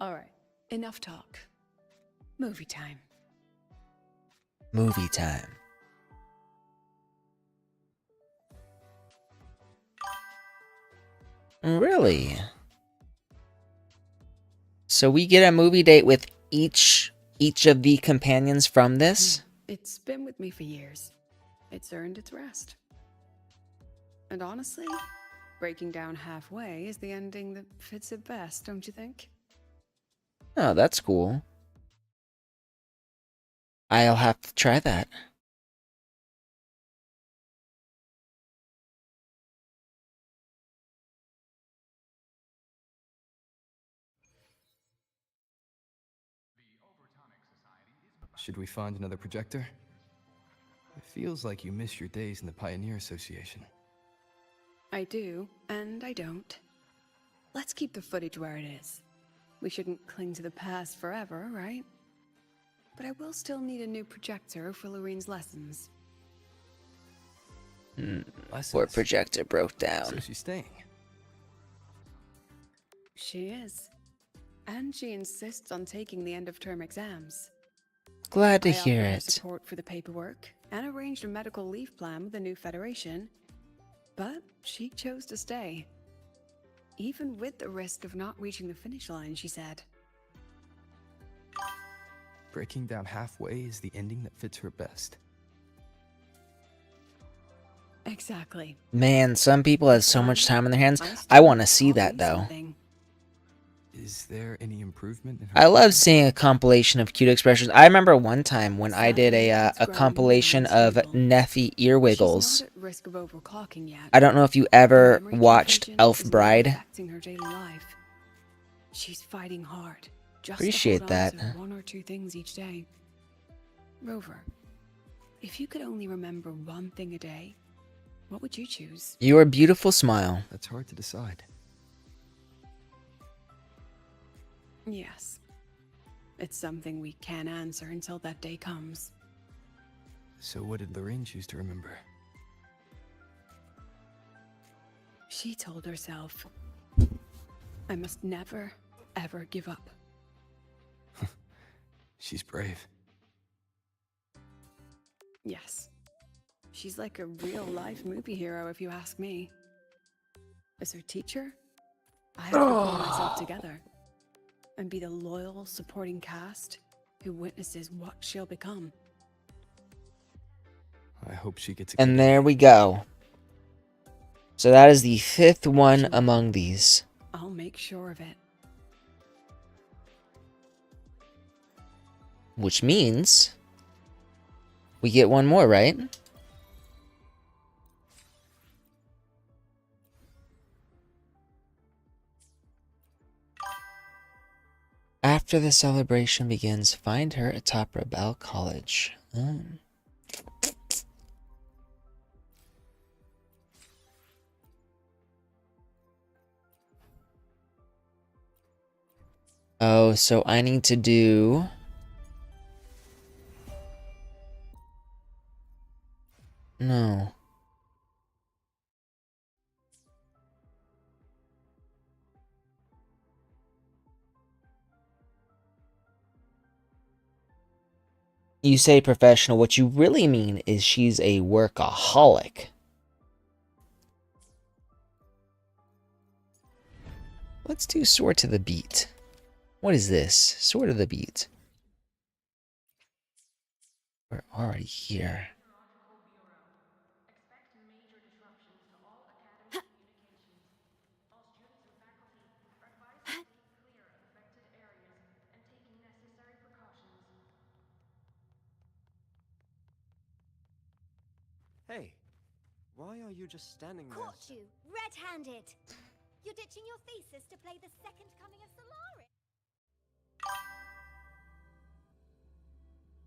All right, enough talk. Movie time. Movie time. Really? So we get a movie date with each of the companions from this? It's been with me for years. It's earned its rest. And honestly, breaking down halfway is the ending that fits it best, don't you think? Oh, that's cool. I'll have to try that. Should we find another projector? It feels like you miss your days in the Pioneer Association. I do, and I don't. Let's keep the footage where it is. We shouldn't cling to the past forever, right? But I will still need a new projector for Lorene's lessons. Poor projector broke down. So she's staying. She is. And she insists on taking the end-of-term exams. Glad to I hear offered her it. support for the paperwork and arranged a medical leave plan with the new federation. But she chose to stay. Even with the risk of not reaching the finish line, she said. Breaking down halfway is the ending that fits her best. Exactly. Man, some people have so much time on their hands. I want to see that, though. Is there any improvement in her I love seeing a compilation of cute expressions. I remember one time when I did a compilation of Neffy ear wiggles. She's not at risk of overclocking yet. I don't know if you ever Memory watched confusion Elf is not Bride. affecting her daily life. She's fighting hard. Just to Appreciate hold on that. to one or two things each day. Rover, if you could only remember one thing a day, what would you choose? Your beautiful smile. That's hard to decide. Yes. It's something we can't answer until that day comes. So what did Lorraine choose to remember? She told herself, I must never, ever give up. She's brave. Yes. She's like a real-life movie hero, if you ask me. As her teacher, I have to pull myself together and be the loyal, supporting cast who witnesses what she'll become. I hope she gets a And there we go. So that is the 5th one among these. I'll make sure of it. Which means we get one more, right? After the celebration begins, find her atop Rebel College. Oh, so I need to do... No. You say professional, what you really mean is she's a workaholic. Let's do Sword to the Beat. What is this? Sword to the Beat. We're already here. Hey, why are you just standing there? Caught you, red-handed. You're ditching your thesis to play the second coming of Solaris.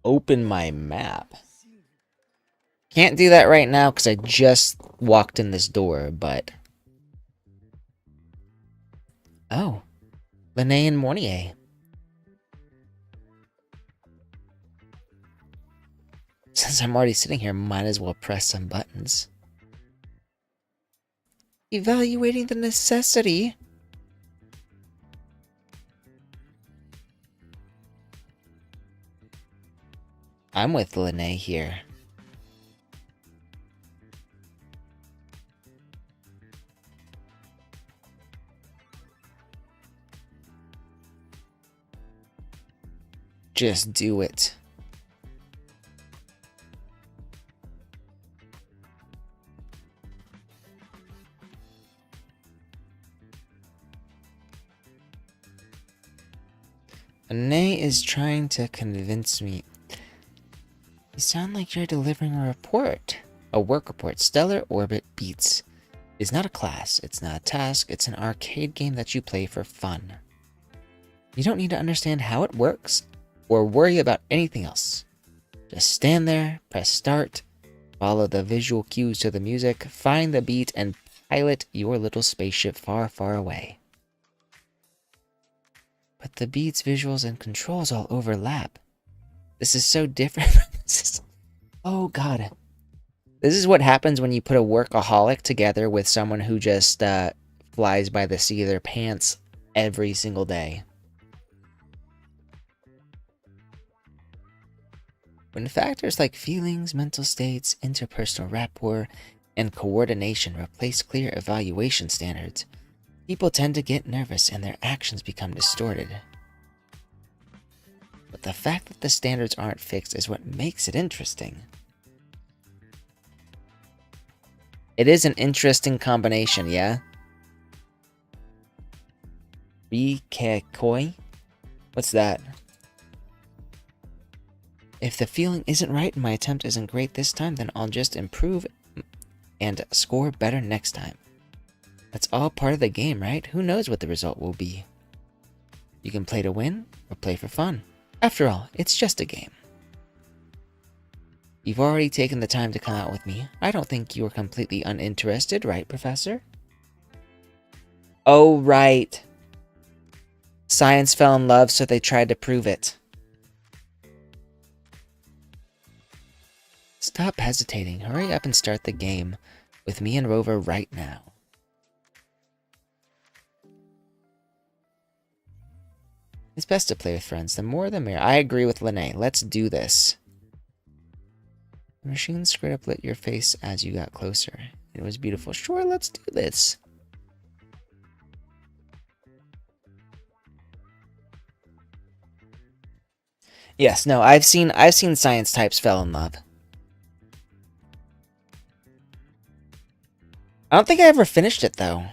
Open my map. Can't do that right now because I just walked in this door, but... Oh. Lene and Mornier. Since I'm already sitting here, might as well press some buttons. Evaluating the necessity. I'm with Lene here. Just do it. Lene is trying to convince me. You sound like you're delivering a report. A work report. Stellar Orbit Beats. It's not a class. It's not a task. It's an arcade game that you play for fun. You don't need to understand how it works or worry about anything else. Just stand there, press start, follow the visual cues to the music, find the beat, and pilot your little spaceship far, far away. But the beats, visuals, and controls all overlap. This is so different from this. Oh god. This is what happens when you put a workaholic together with someone who just flies by the seat of their pants every single day. When factors like feelings, mental states, interpersonal rapport, and coordination replace clear evaluation standards, people tend to get nervous and their actions become distorted. But the fact that the standards aren't fixed is what makes it interesting. It is an interesting combination, yeah? Rikekoi? What's that? If the feeling isn't right and my attempt isn't great this time, then I'll just improve and score better next time. That's all part of the game, right? Who knows what the result will be? You can play to win or play for fun. After all, it's just a game. You've already taken the time to come out with me. I don't think you are completely uninterested, right, Professor? Oh, right. Science fell in love, so they tried to prove it. Stop hesitating. Hurry up and start the game with me and Rover right now. It's best to play with friends. The more the merrier. I agree with Lene. Let's do this. The machine straight up lit your face as you got closer. It was beautiful. Sure, let's do this. Yes, no, I've seen science types fell in love. I don't think I ever finished it though.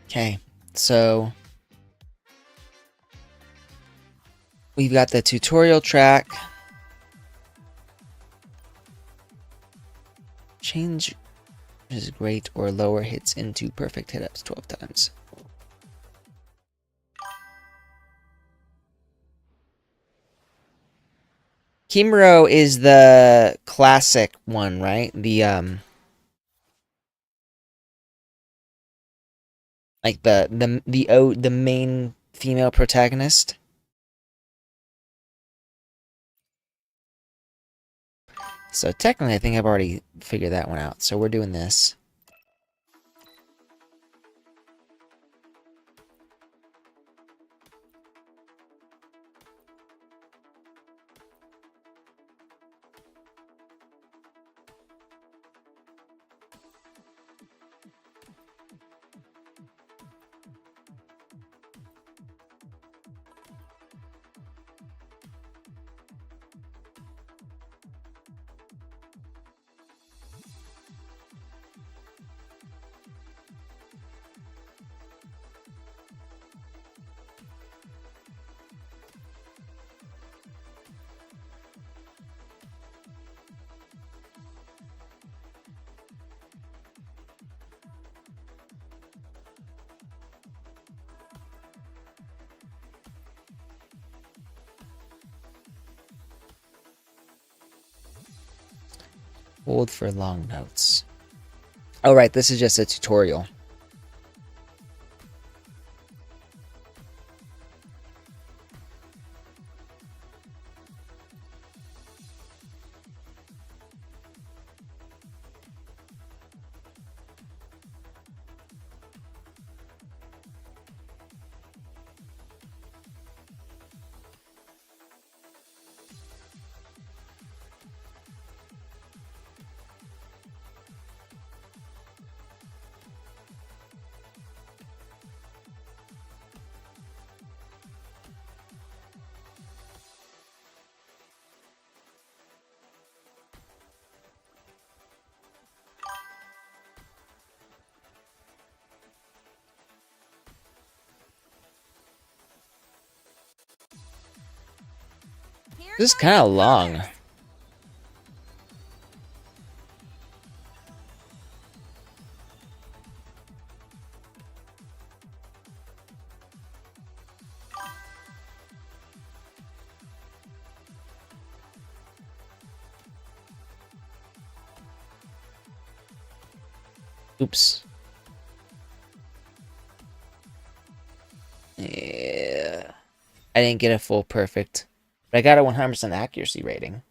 Okay, so we've got the tutorial track. Change is great or lower hits into perfect hit-ups 12 times. Kimuro is the classic one, right? The like the main female protagonist. So technically I think I've already figured that one out. So we're doing this. Hold for long notes. Oh, right, this is just a tutorial. This is kind of long. Oops. Yeah. I didn't get a full perfect, but I got a 100% accuracy rating.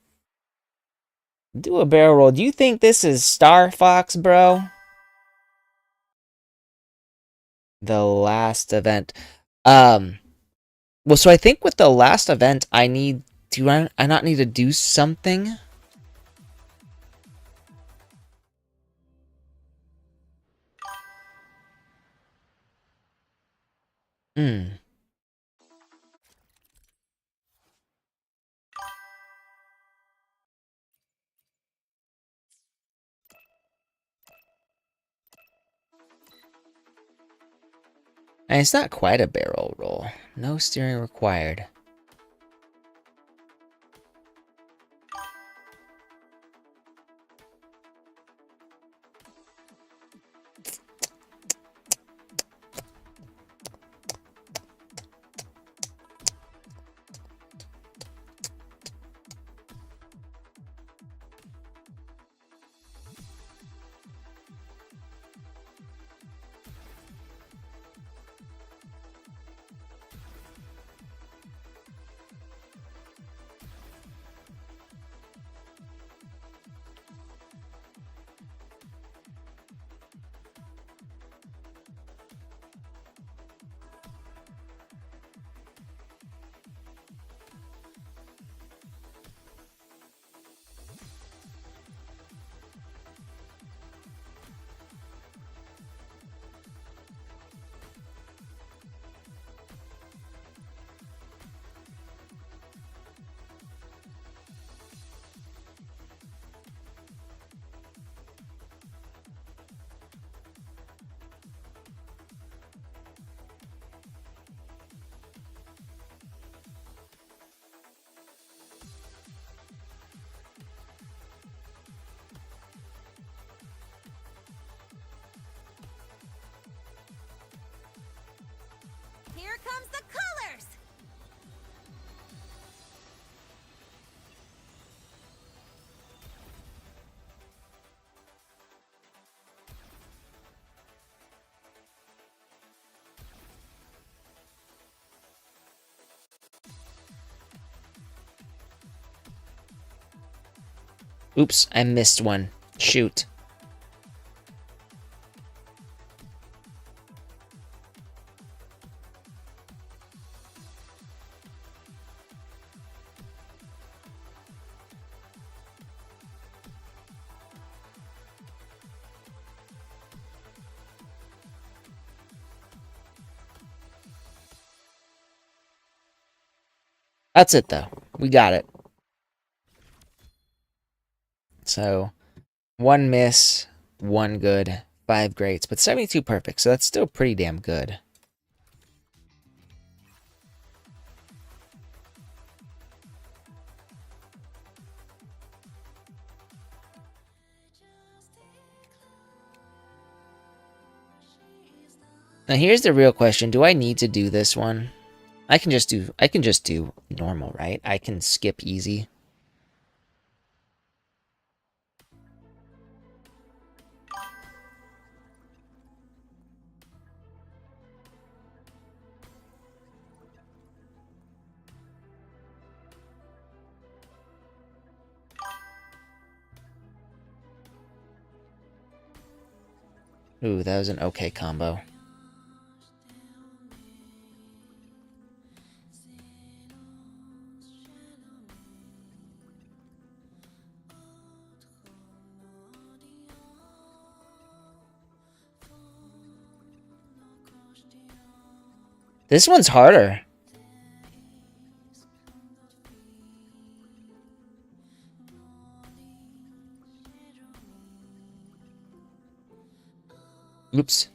Do a barrel roll. Do you think this is Star Fox, bro? The last event. Well, so I think with the last event, I not need to do something? Hmm. And it's not quite a barrel roll. No steering required. Here comes the colors! Oops, I missed one. Shoot. That's it, though. We got it. So, 1 miss, 1 good, 5 greats, but 72 perfect, so that's still pretty damn good. Now here's the real question. Do I need to do this one? I can just do normal, right? I can skip easy. Ooh, that was an okay combo. This one's harder. Oops.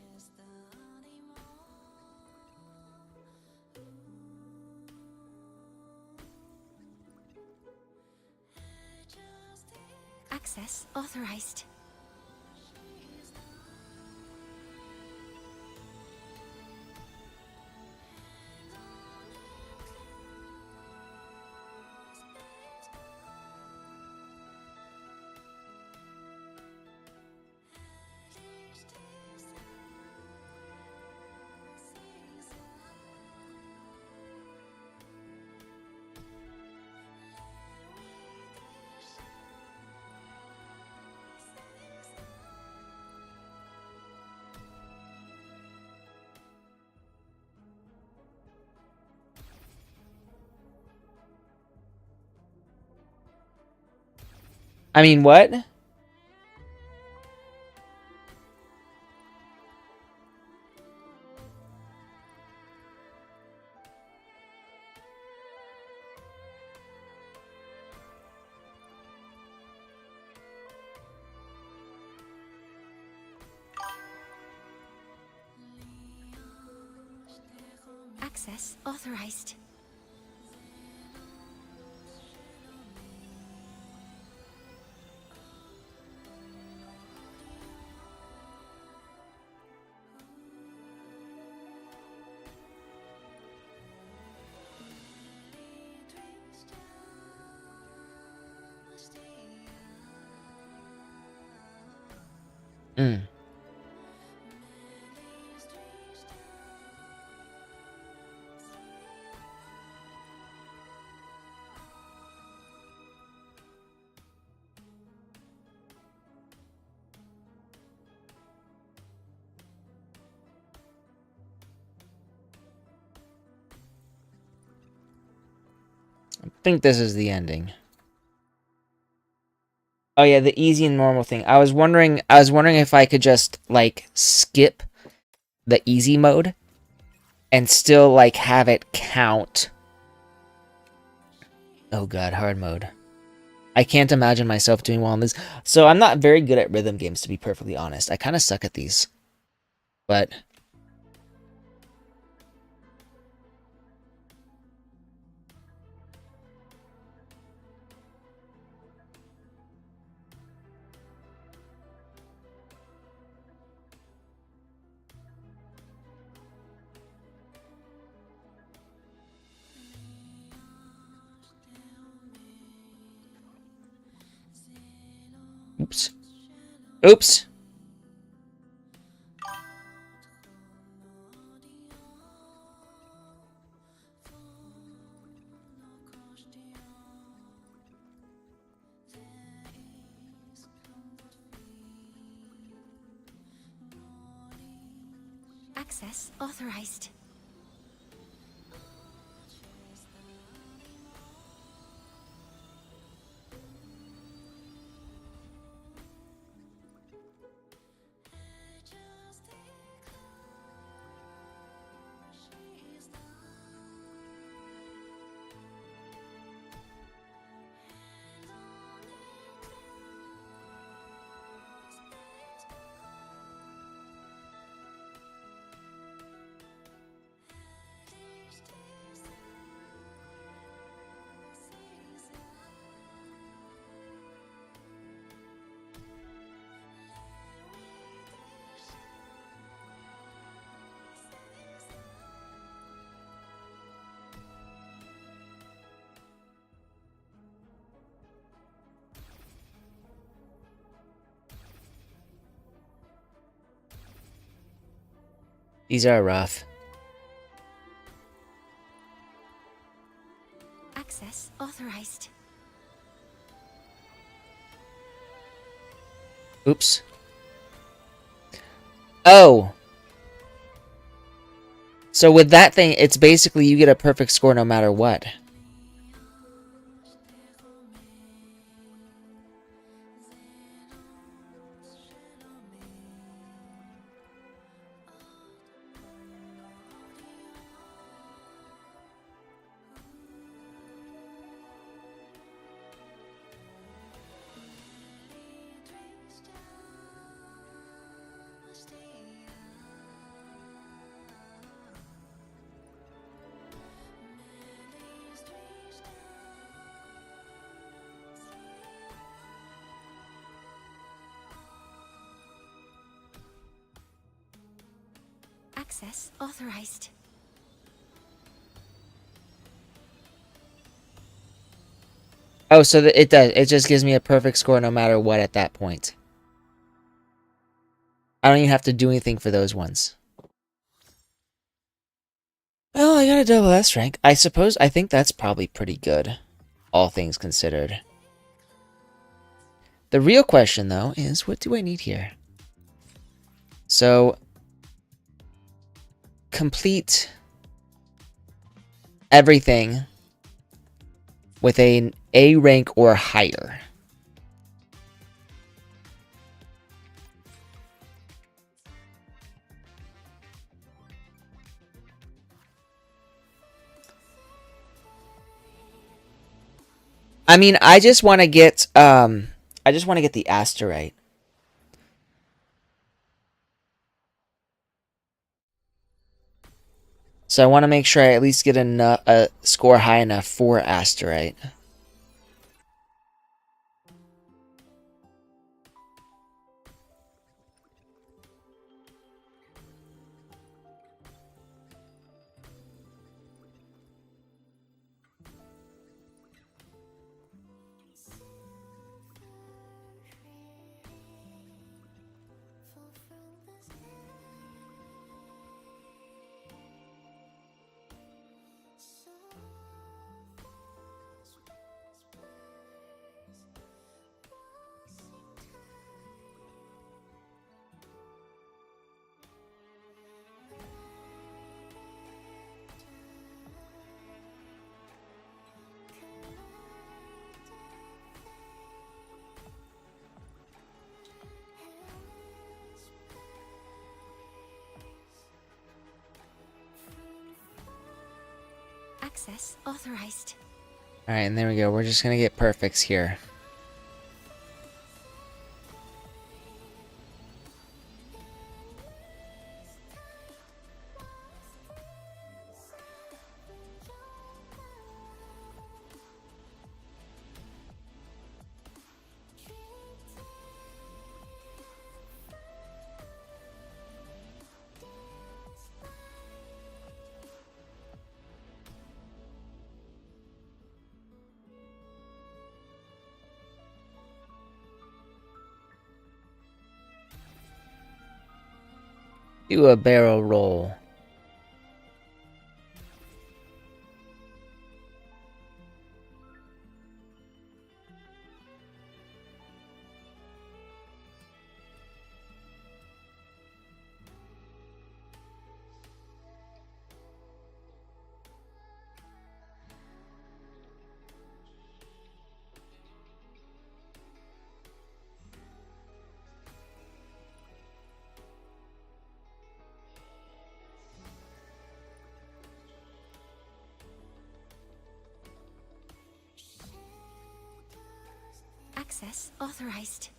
Access authorized. I mean, what? Access authorized. Mm. I think this is the ending. Oh yeah, the easy and normal thing. I was wondering if I could just like skip the easy mode and still like have it count. Oh god, hard mode. I can't imagine myself doing well on this. So I'm not very good at rhythm games, to be perfectly honest. I kind of suck at these. But oops. Oops. Access authorized. These are rough. Access authorized. Oops. Oh. So with that thing, it's basically you get a perfect score no matter what. Access authorized. Oh, so it does. It just gives me a perfect score no matter what at that point. I don't even have to do anything for those ones. Well, I got a double S rank. I think that's probably pretty good, all things considered. The real question, though, is what do I need here? So, complete everything with an A rank or higher. I mean, I just want to get the asterite. So I want to make sure I at least get a score high enough for asterite. Access authorized. Alright, and there we go. We're just going to get perfects here. Do a barrel roll. Access authorized.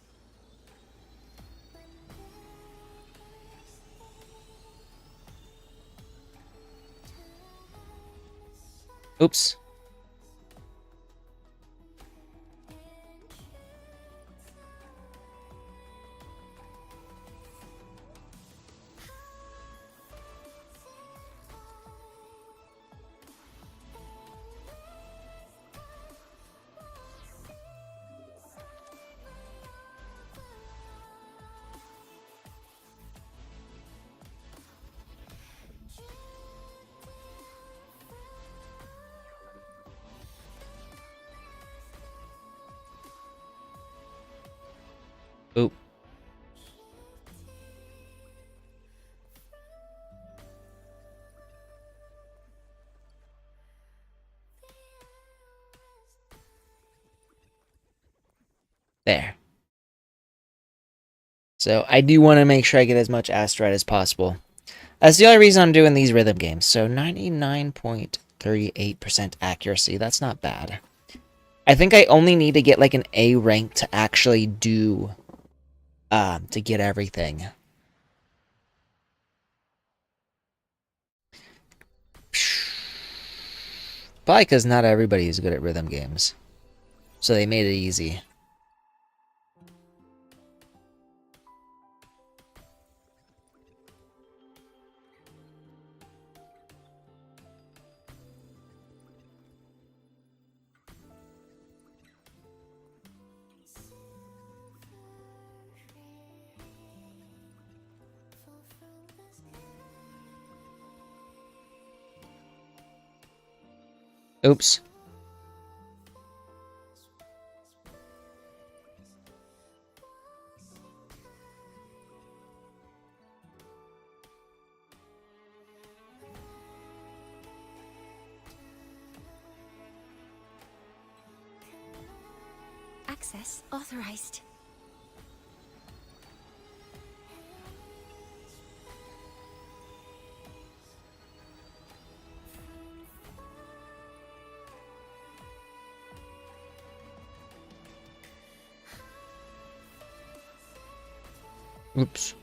Oops. Oop. There. So I do want to make sure I get as much asterite as possible. That's the only reason I'm doing these rhythm games. So 99.38% accuracy. That's not bad. I think I only need to get like an A rank to actually do, to get everything. Probably because not everybody is good at rhythm games. So they made it easy. Oops. Access authorized. Oops.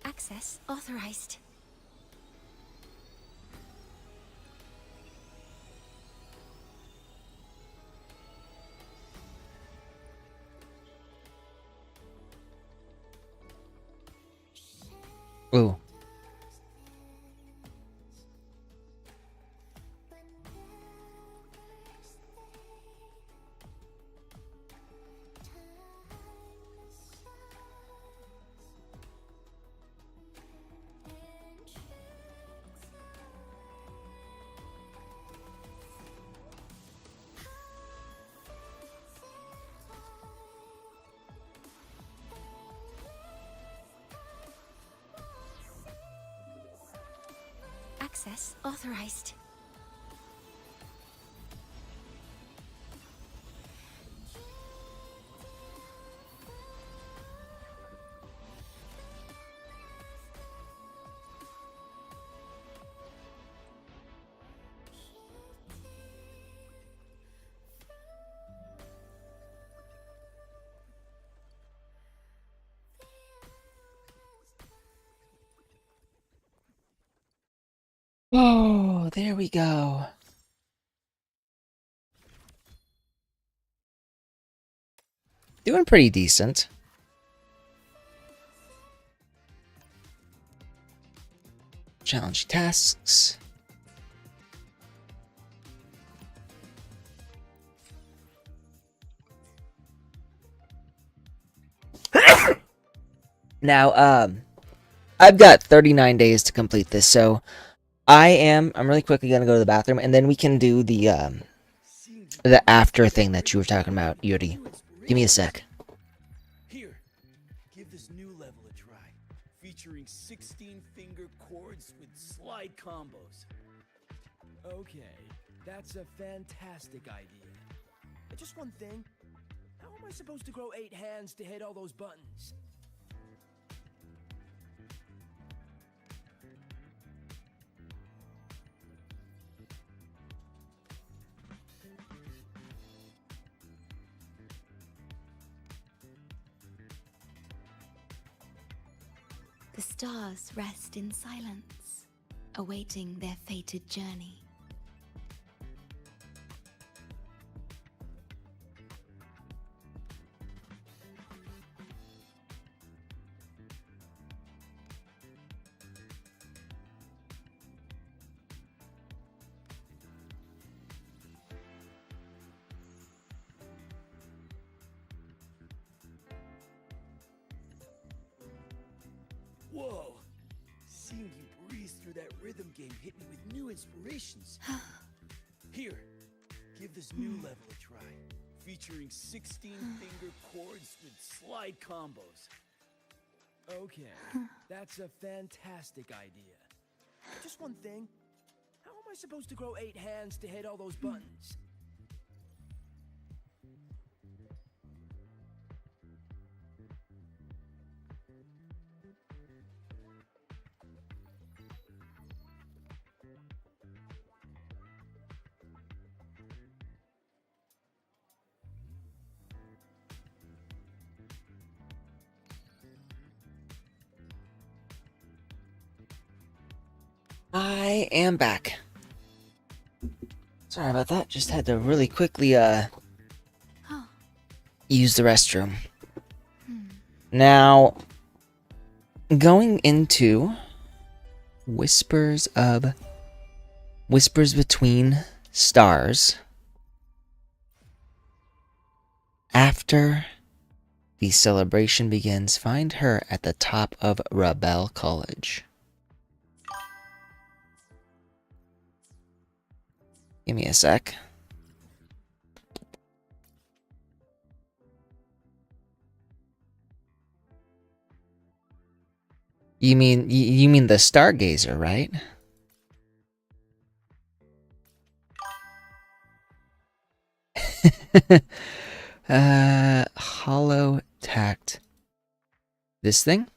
Access authorized. Ooh. Access authorized. Oh, there we go. Doing pretty decent. Challenge tasks. Now, I've got 39 days to complete this, so I'm really quickly gonna go to the bathroom, and then we can do the after thing that you were talking about, Yuri. Give me a sec. Here, give this new level a try, featuring 16-finger chords with slide combos. Okay, that's a fantastic idea. Just one thing, how am I supposed to grow 8 hands to hit all those buttons? The stars rest in silence, awaiting their fated journey. Whoa! Seeing you breeze through that rhythm game hit me with new inspirations. Here, give this new level a try, featuring 16-finger chords with slide combos. Okay, that's a fantastic idea. Just one thing, how am I supposed to grow 8 hands to hit all those buttons? I am back. Sorry about that. Just had to really quickly use the restroom. Now, going into Whispers of Whispers between stars. After the celebration begins, find her at the top of Rebel College. Give me a sec. You mean the Stargazer, right? Hollow tact. This thing?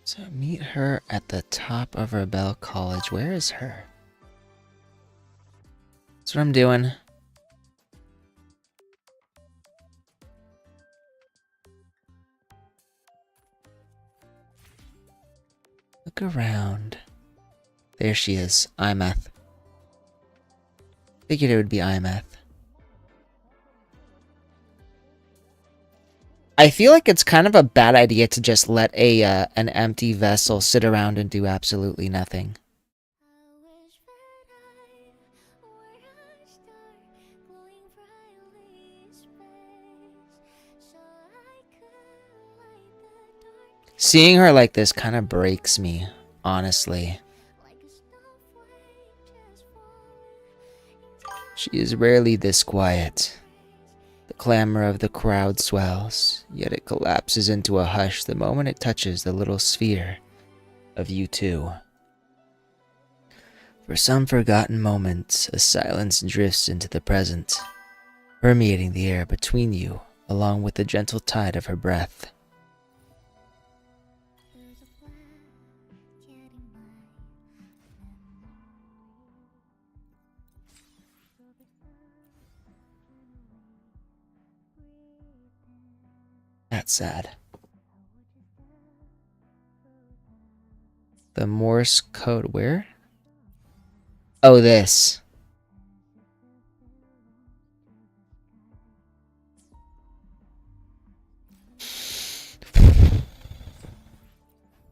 So meet her at the top of Rebel College. Where is her? That's what I'm doing. Look around. There she is, Imeth. Figured it would be Imeth. I feel like it's kind of a bad idea to just let an empty vessel sit around and do absolutely nothing. Seeing her like this kind of breaks me, honestly. She is rarely this quiet. The clamor of the crowd swells, yet it collapses into a hush the moment it touches the little sphere of you two. For some forgotten moments, a silence drifts into the present, permeating the air between you, along with the gentle tide of her breath. That's sad. The Morse code where? Oh, this.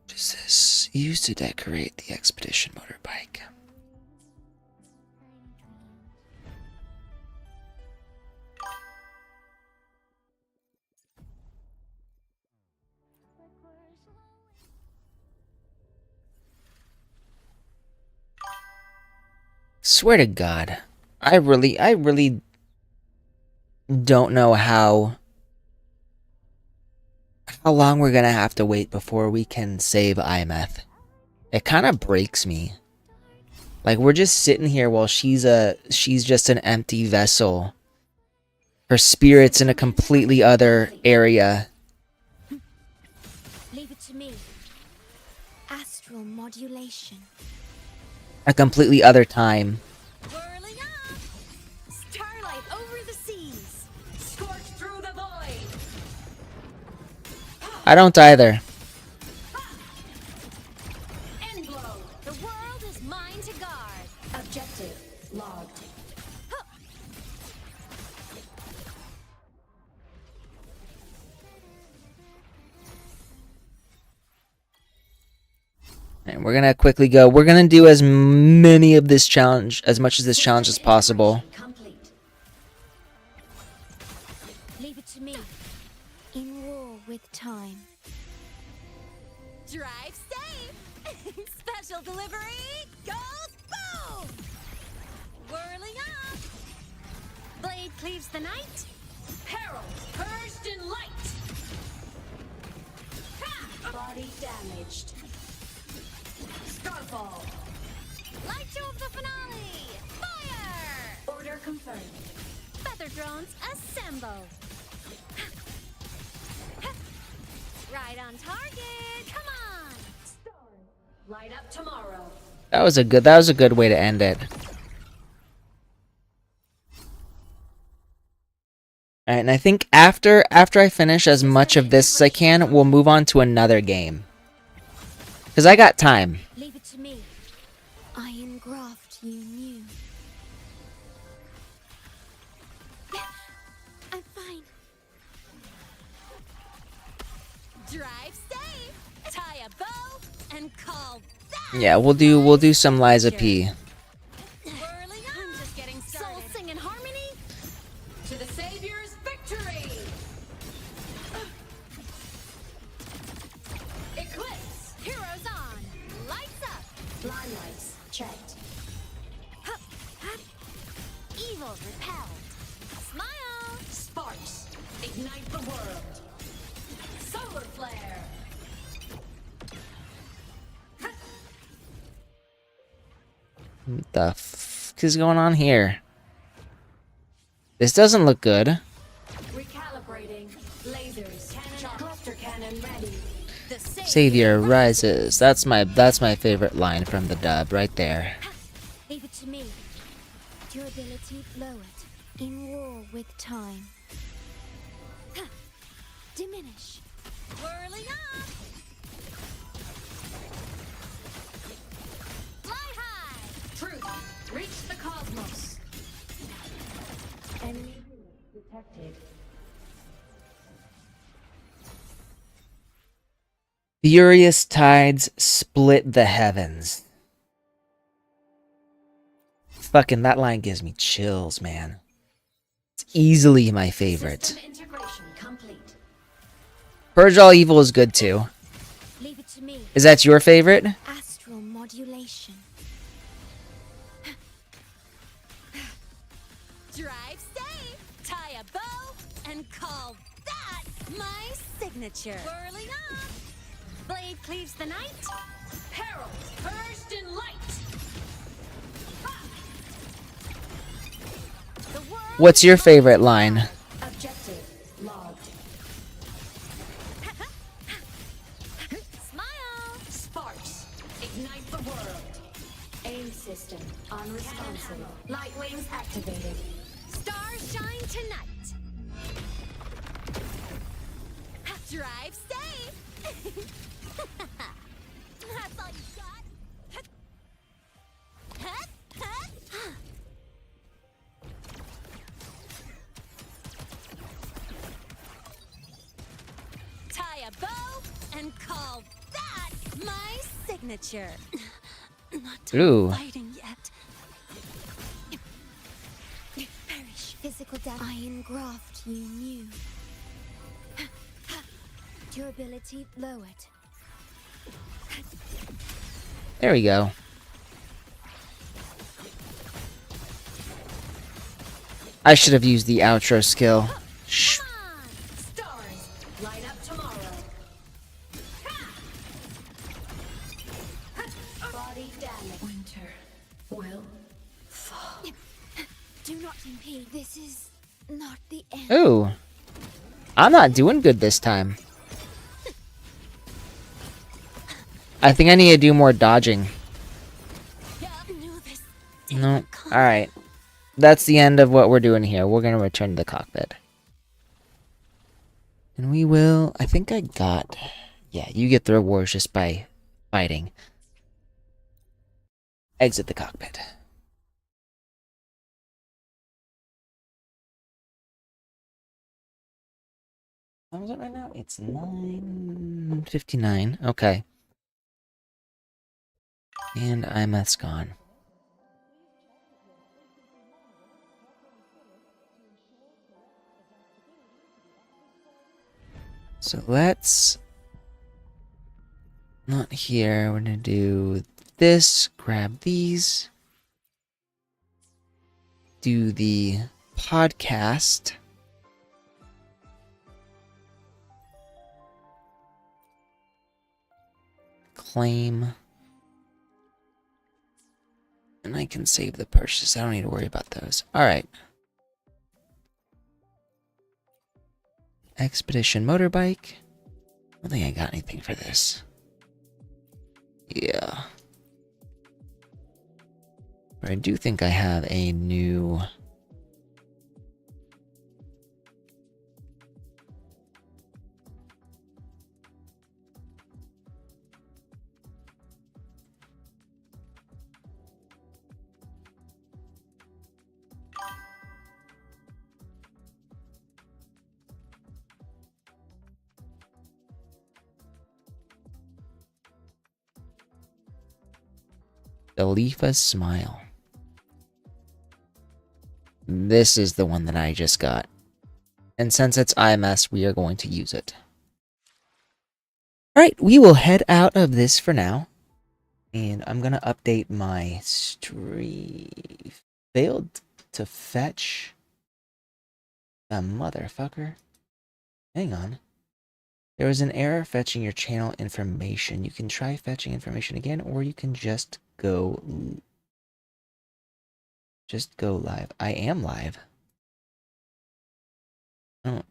What is this? Used to decorate the expedition motorbike. Swear to God, I really don't know how long we're gonna have to wait before we can save Imeth. It kind of breaks me. Like, we're just sitting here while she's just an empty vessel. Her spirit's in a completely other area. Leave it to me. Astral modulation. A completely other time. Whirling up! Starlight over the seas! Scorch through the void! I don't either. End blow! The world is mine to guard! Objective logged. And we're gonna quickly go. We're gonna do as many of this challenge, as much of this challenge as possible. Complete. Leave it to me. In war with time. Drive safe! Special delivery goes boom! Whirling up! Blade cleaves the night. Peril purged in light! Ha! Body damaged. Starfall! Light show of the finale! Fire! Order confirmed. Feather drones assemble! Right on target. Come on. Light up tomorrow. That was a good way to end it. Alright, and I think after I finish as much of this as I can, we'll move on to another game. Because I got time. Leave it to me. Iron graft you knew. I'm fine. Drive safe. Tie a bow and call that. Yeah, we'll do some Liza P. Whirling on. I'm just getting started. Soul sing in harmony. To the Savior's victory. Eclipse. Heroes on. Lights up. Blind lights checked. Hup, hup. Evil repelled. Smile. Sparks. Ignite the world. Solar flare. What the f is going on here? This doesn't look good. Recalibrating. Lasers. Cannon. Cluster cannon ready. The Savior rises. That's my favorite line from the dub right there. Leave it to me. Durability lowered. In war with time. Diminish. Whirling up. Fly high. Truth. Reach the cosmos. Enemy detected. Furious tides split the heavens. Fucking that line gives me chills, man. It's easily my favorite. System integration complete. Purge All Evil is good too. Leave it to me. Is that your favorite? Astral modulation. Drive safe. Tie a bow and call that my signature. Whirling up. Blade cleaves the night. Herald purged in light. What's your favorite line? Objective logged. Smile. Sparks. Ignite the world. Aim system unresponsive. Light wings activated. Stars shine tonight. Drive safe. That's all you got. Tie a bow and call that my signature. Not done Ooh. fighting yet. Perish. Physical damage. Iron graft you knew. Durability lowered. There we go. I should have used the outro skill. Shh. Stars light up tomorrow. Body damage. Winter will fall. Do not impede. This is not the end. Ooh. I'm not doing good this time. I think I need to do more dodging. No. Alright. That's the end of what we're doing here. We're going to return to the cockpit. And we will... I think I got... Yeah, you get the rewards just by fighting. Exit the cockpit. What is it right now? It's 9:59. Okay. And IMF's gone. So let's... Not here. We're gonna do this. Grab these. Do the podcast. Claim. And I can save the purchase. I don't need to worry about those. Alright. Expedition motorbike. I don't think I got anything for this. Yeah. But I do think I have a new... The Leafa Smile. This is the one that I just got. And since it's IMS, we are going to use it. Alright, we will head out of this for now. And I'm going to update my stream. Failed to fetch a motherfucker. Hang on. There was an error fetching your channel information. You can try fetching information again, or you can just go live. I am live. Oh,